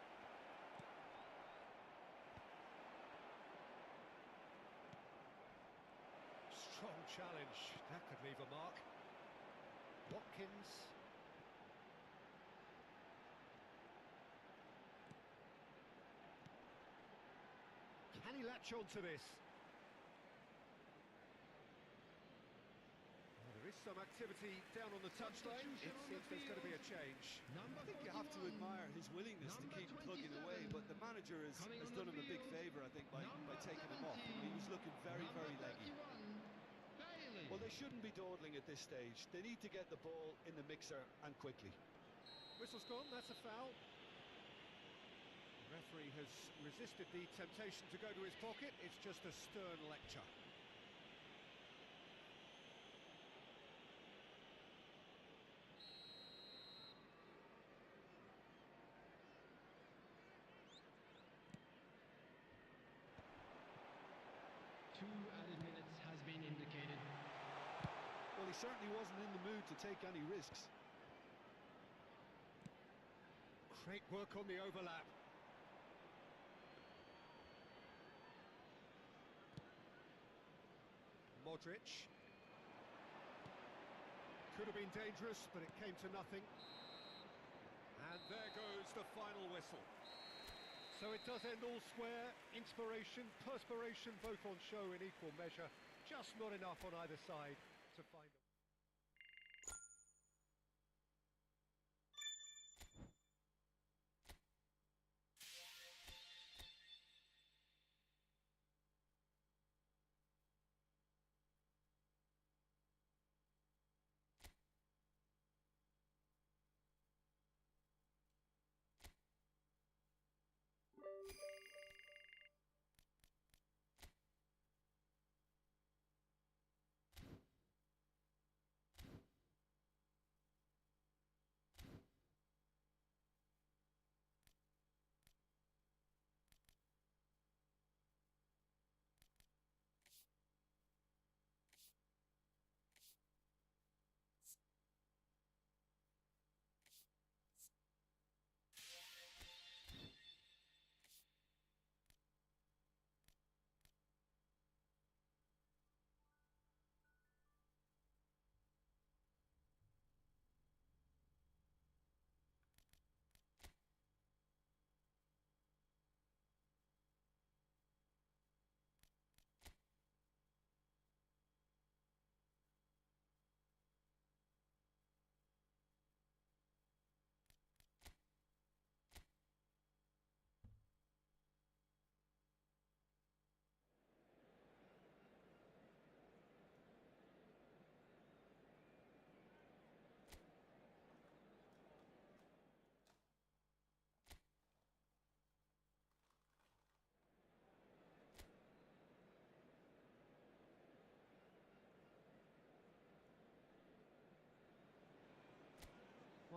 Strong challenge. That could leave a mark. Watkins. Can he latch on to this? Well, there is some activity down on the touchline. It seems there's going to be a change. I think you have to admire his willingness to keep plugging away, but the manager has done him a big favour, I think, by taking him off. He was looking very, very leggy. Well, they shouldn't be dawdling at this stage. They need to get the ball in the mixer, and quickly. Whistle's gone, that's a foul. The referee has resisted the temptation to go to his pocket. It's just a stern lecture. Two added minutes has been indicated. Well, he certainly wasn't in the mood to take any risks. Great work on the overlap. Modric. Could have been dangerous, but it came to nothing. And there goes the final whistle. So it does end all square. Inspiration, perspiration, both on show in equal measure. Just not enough on either side to find them.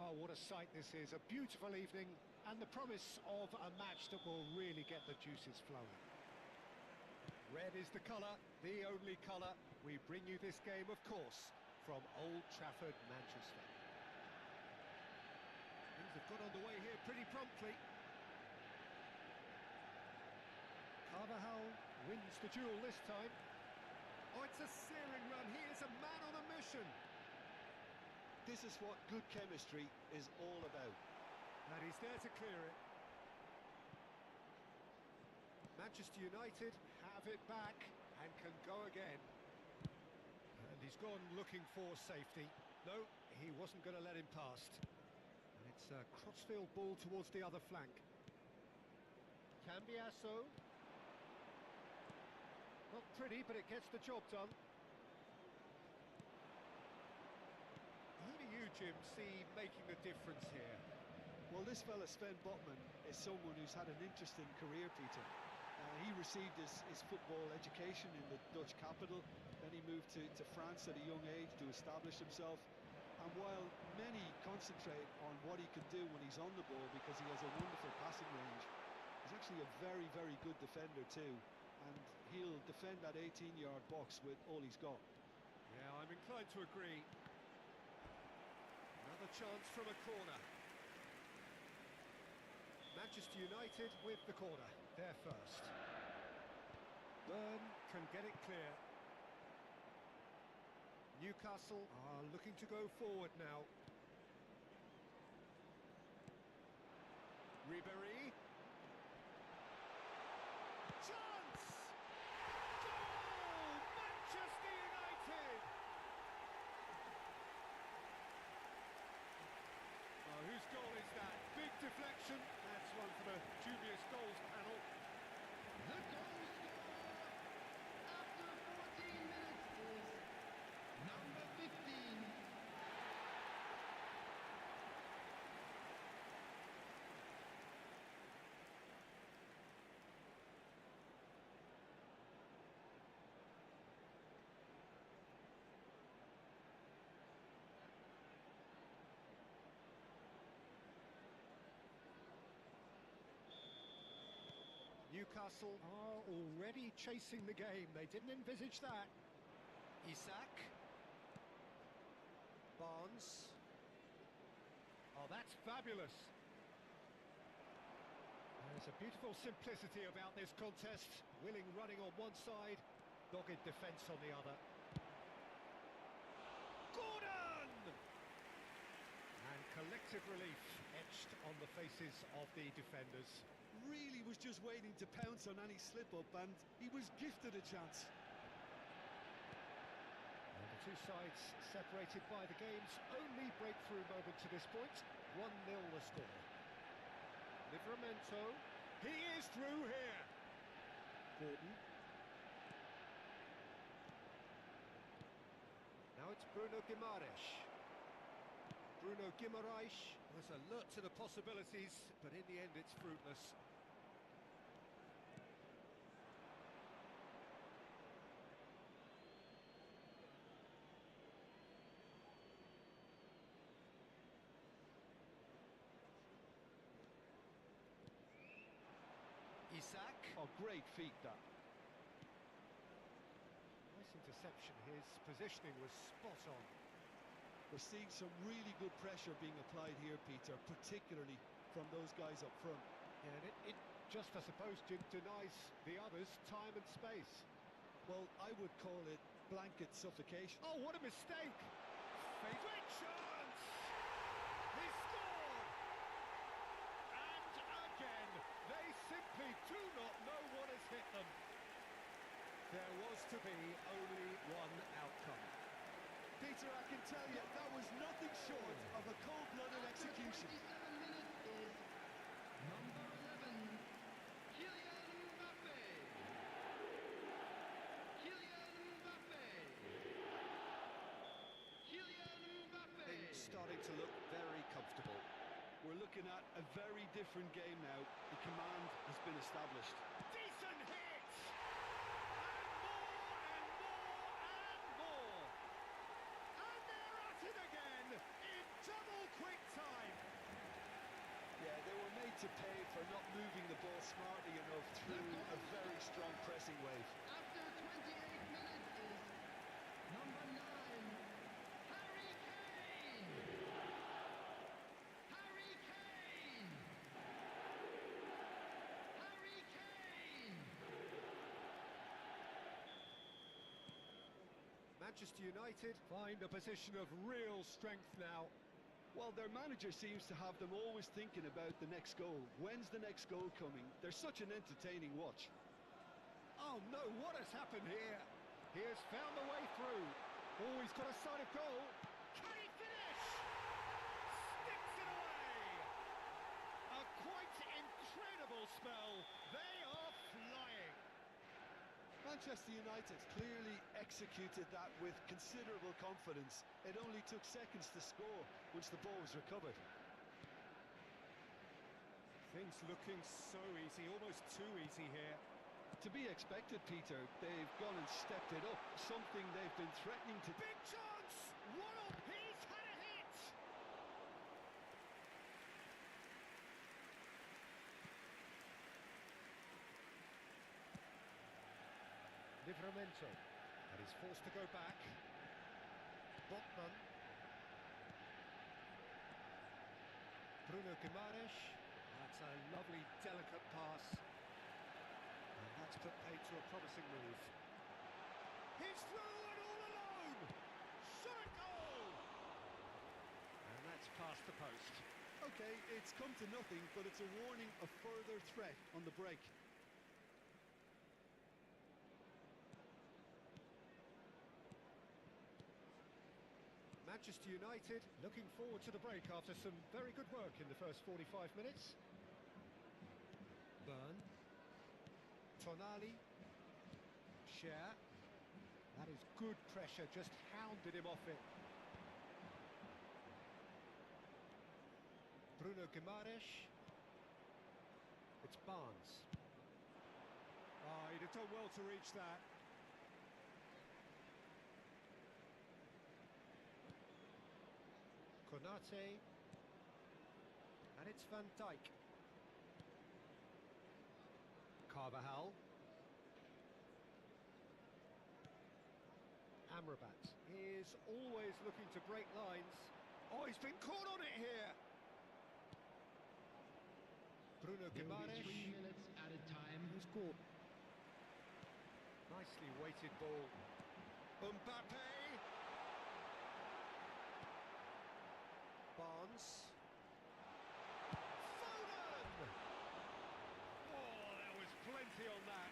Oh, what a sight this is. A beautiful evening and the promise of a match that will really get the juices flowing. Red is the colour, the only colour. We bring you this game, of course, from Old Trafford, Manchester. Things have got underway here pretty promptly. Carvajal wins the duel this time. Oh, it's a searing run. He is a man on a mission. This is what good chemistry is all about. And he's there to clear it. Manchester United have it back and can go again. And he's gone looking for safety. No, he wasn't going to let him past. And it's a crossfield ball towards the other flank. Cambiasso. Not pretty, but it gets the job done. Who do you, Jim, see making the difference here? Well, this fella, Sven Botman, is someone who's had an interesting career, Peter. He received his football education in the Dutch capital, then he moved to France at a young age to establish himself. And while many concentrate on what he can do when he's on the ball because he has a wonderful passing range, he's actually a very, very good defender too. And he'll defend that 18-yard box with all he's got. Yeah, I'm inclined to agree. Another chance from a corner. Manchester United with the corner, there first. Burn can get it clear. Newcastle are looking to go forward now. Ribéry. Chance! Goal! Manchester United! Oh, whose goal is that? Big deflection. That's one for the dubious goals panel. The goal scorer after 14 minutes is number 15. Newcastle are already chasing the game. They didn't envisage that. Isak. Barnes. Oh, that's fabulous. There's a beautiful simplicity about this contest. Willing running on one side, dogged defence on the other. Gordon! And collective relief etched on the faces of the defenders. Really was just waiting to pounce on any slip-up, and he was gifted a chance. And the two sides separated by the game's only breakthrough moment to this point. 1-0 the score. Livramento. He is through here. Gordon. Now it's Bruno Guimaraes. Bruno Guimaraes was alert to the possibilities, but in the end it's fruitless. Isak. Oh, great feat, that. Nice interception. His positioning was spot on. We're seeing some really good pressure being applied here, Peter, particularly from those guys up front. Yeah, and it just, I suppose, denies the others time and space. Well, I would call it blanket suffocation. Oh, what a mistake! Great chance! He scored! And again, they simply do not know what has hit them. There was to be only one outcome. Peter, I can tell you, that was nothing short of a cold-blooded execution. 27 minutes is number 11, Kylian Mbappe. Kylian Mbappe. Kylian Mbappe. Things starting to look very comfortable. We're looking at a very different game now. The command has been established. Decent hit! And more! And they're at it again in double quick time. to pay for not moving the ball smartly enough through a very strong pressing wave. After 28 minutes is number 9, Harry Kane! Harry Kane! Harry Kane! Manchester United find a position of real strength now. Well, their manager seems to have them always thinking about the next goal. When's the next goal coming? They're such an entertaining watch. Oh no, what has happened here? He has found the way through. Oh, he's got a sight of goal. Can he finish? Sticks it away. A quite incredible spell. They are flying. Manchester United clearly executed that with considerable confidence. It only took seconds to score once the ball was recovered. Things looking so easy, almost too easy here. To be expected, Peter. They've gone and stepped it up, something they've been threatening to... Big chance! One up, he's had a hit! Livramento, and he's forced to go back. Botman. Bruno Guimaraes. That's a lovely, delicate pass. And that's put paid to a promising move. He's through and all alone! Shot goal! And that's past the post. Okay, it's come to nothing, but it's a warning of further threat on the break. Manchester United looking forward to the break after some very good work in the first 45 minutes. Burn. Tonali. Share. That is good pressure, just hounded him off it. Bruno Guimaraes. It's Barnes. He'd have done well to reach that. Konate, and it's Van Dijk. Carvajal. Amrabat is always looking to break lines. Oh, he's been caught on it here. Bruno Guimaraes. 3 minutes at a time. Who's Gordon? Nicely weighted ball. Mbappe. Barnes. Foden! Oh, there was plenty on that.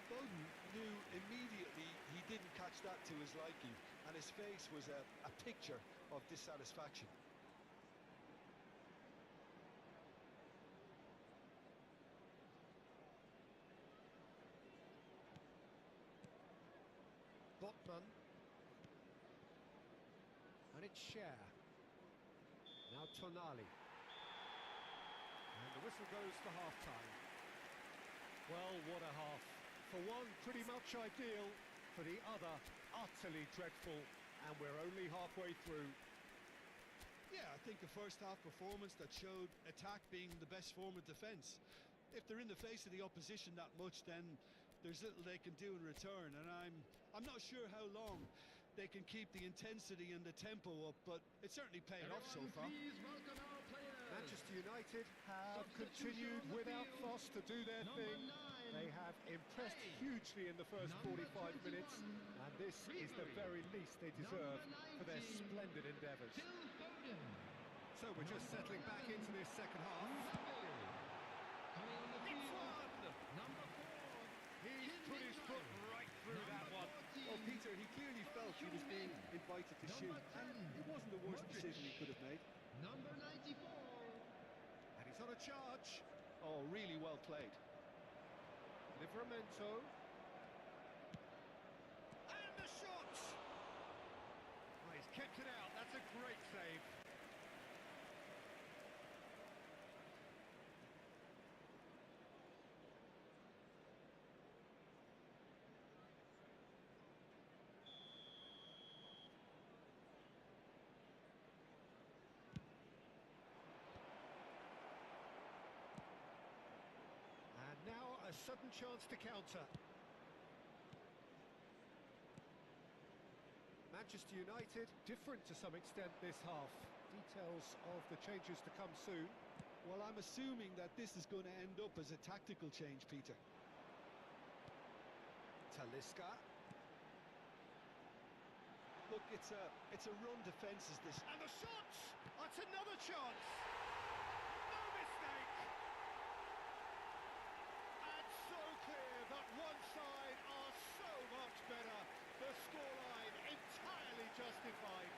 Foden knew immediately he didn't catch that to his liking, and his face was a picture of dissatisfaction. Botman. And it's Share. Now Tonali. And the whistle goes for half-time. Well, what a half. For one, pretty much ideal. For the other, utterly dreadful. And we're only halfway through. Yeah, I think the first half performance that showed attack being the best form of defence. If they're in the face of the opposition that much, then there's little they can do in return. And I'm not sure how long they can keep the intensity and the tempo up, but it certainly paid off so far. Please welcome our players. Manchester United have continued without fuss to do their thing. They have impressed hugely in the first 45 minutes, and this is the very least they deserve for their splendid endeavours. So we're just settling back into this second half. Coming on the It's field, one! number 4. He's put his foot right through that one. Well, Peter, he clearly felt he was being invited to shoot, and it wasn't the worst decision he could have made. Number 94. And he's on a charge. Oh, really well played. Livramento. And the shot! Oh, he's kept it out. That's a great save. sudden chance to counter. Manchester United, different to some extent this half. Details of the changes to come soon. Well, I'm assuming that this is going to end up as a tactical change, Peter. Talisca. Look, it's a run defence is this. And the shot! That's another chance! No mistake! And so clear that one side are so much better. The scoreline entirely justified.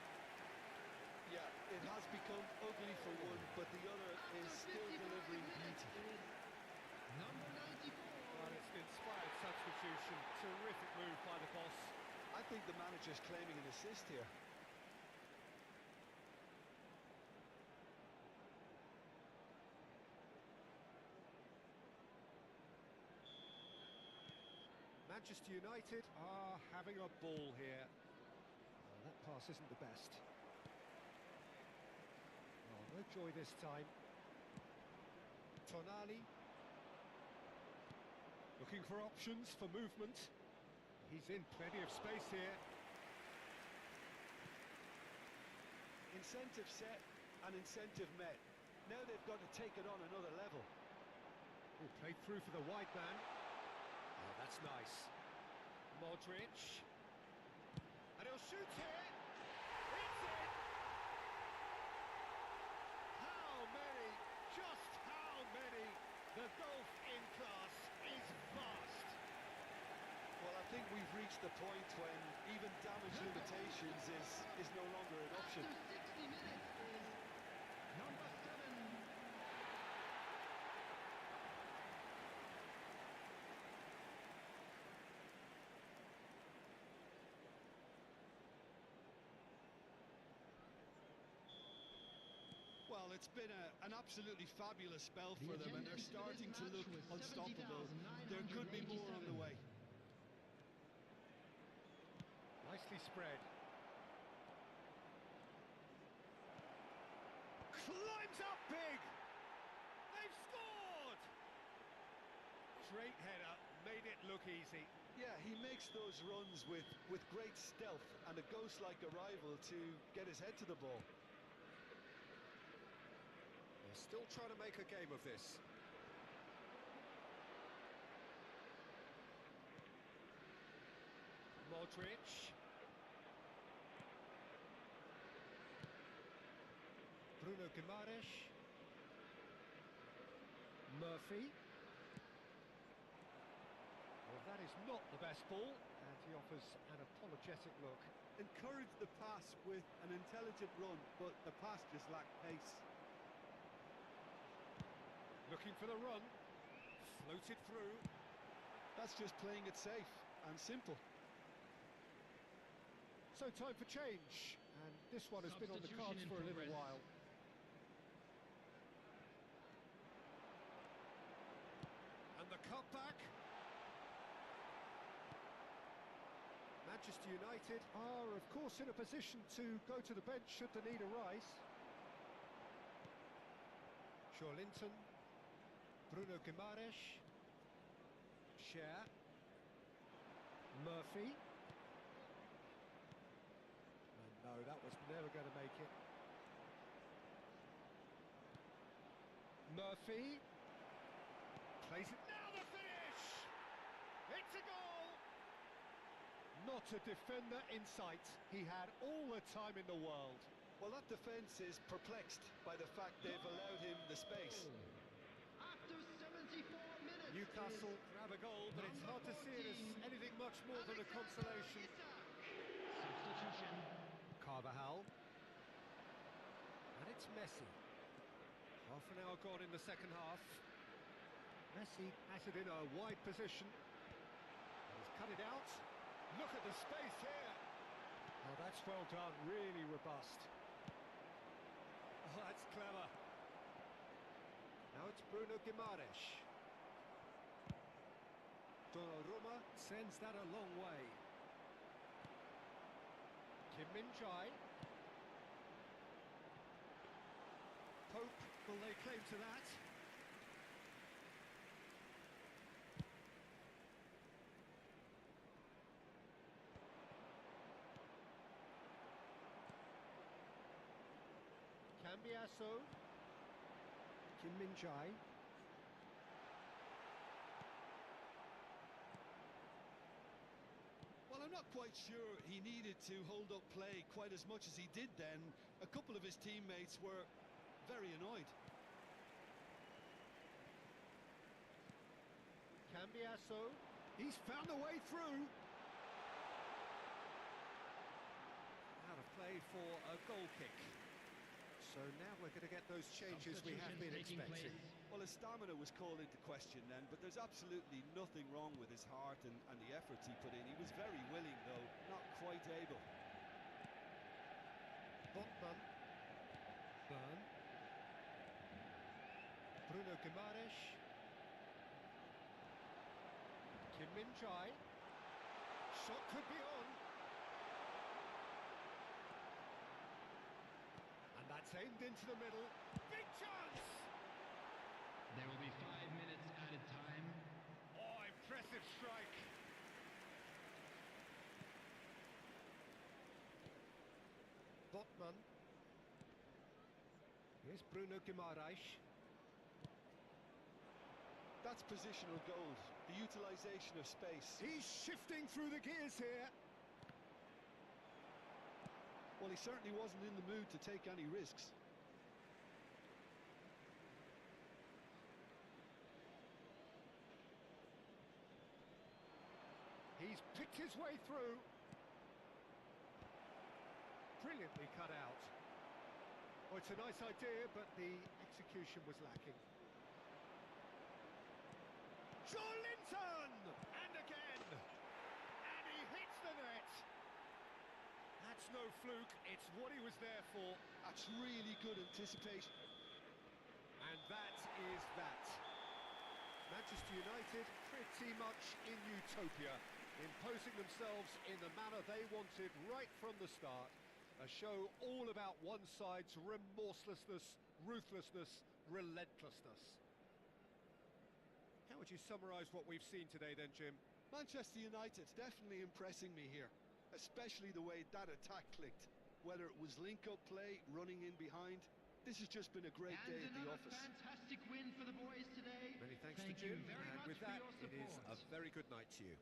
Yeah, it has become ugly for one, but the other is still delivering beauty. Number 94. Well, it's an inspired substitution. Terrific move by the boss. I think the manager's claiming an assist here. Manchester United are having a ball here. Well, that pass isn't the best. Oh, no joy this time. Tonali. Looking for options for movement. He's in plenty of space here. Incentive set and incentive met. Now they've got to take it on another level. Oh, played through for the wide man. Oh, that's nice. Modric. And he'll shoot here. It's in! How many? Just how many? The gulf in class is vast. Well, I think we've reached the point when even damage limitations is no longer an option. After 60 minutes is number 7. Well, it's been an absolutely fabulous spell for them, and they're starting to look unstoppable. There could be more on the way. Nicely spread. Climbs up big! They've scored! Straight header, made it look easy. Yeah, he makes those runs with great stealth and a ghost-like arrival to get his head to the ball. They're still trying to make a game of this. Modric. Bruno Guimaraes. Murphy. Well, that is not the best ball, and he offers an apologetic look. Encouraged the pass with an intelligent run, but the pass just lacked pace. Looking for the run. Floated through. That's just playing it safe and simple. So time for change, and this one has been on the cards for a little while. And the cutback. Manchester United are, of course, in a position to go to the bench should the need arise. Linton, Bruno Guimaraes, Cher, Murphy. And no, that was never going to make it. Murphy plays it. Now the finish! It's a goal! Not a defender in sight. He had all the time in the world. Well, that defence is perplexed by the fact they've allowed him the space. After 74 minutes, Newcastle grab a goal, but it's hard to see it as anything much more than a consolation. Substitution. Carvajal. And it's Messi. Half an hour gone in the second half. Messi has it in a wide position. And he's cut it out. Look at the space here. Oh, that's well done, really robust. Oh, that's clever. Now it's Bruno Guimaraes. Donnarumma sends that a long way. Kim Min-jae. Pope will lay claim to that. Cambiasso. Kim Min-jae. Well, I'm not quite sure he needed to hold up play quite as much as he did then. A couple of his teammates were very annoyed. Cambiasso. He's found a way through. Out of play for a goal kick. So now we're going to get those changes we have been expecting. Well, his stamina was called into question then, but there's absolutely nothing wrong with his heart and the efforts he put in. He was very willing, though, not quite able. Botman. Burn. Bruno Guimaraes. Kim Min-jae. Shot could be on. And that's aimed into the middle. Big chance! There will be 5 minutes added time. Oh, impressive strike. Botman. Here's Bruno Guimaraes. That's positional gold, the utilisation of space. He's shifting through the gears here. Well, he certainly wasn't in the mood to take any risks. He's picked his way through. Brilliantly cut out. Oh, it's a nice idea, but the execution was lacking. Linton! And again! And he hits the net! That's no fluke, it's what he was there for. That's really good anticipation. And that is that. Manchester United pretty much in utopia, imposing themselves in the manner they wanted right from the start. A show all about one side's remorselessness, ruthlessness, relentlessness. How would you summarise what we've seen today then, Jim? Manchester United definitely impressing me here, especially the way that attack clicked. Whether it was link-up play, running in behind, this has just been a great day at the office. Fantastic win for the boys today. Many thanks to Thank Jim, you very and much with for that, your it is a support. very good night to you.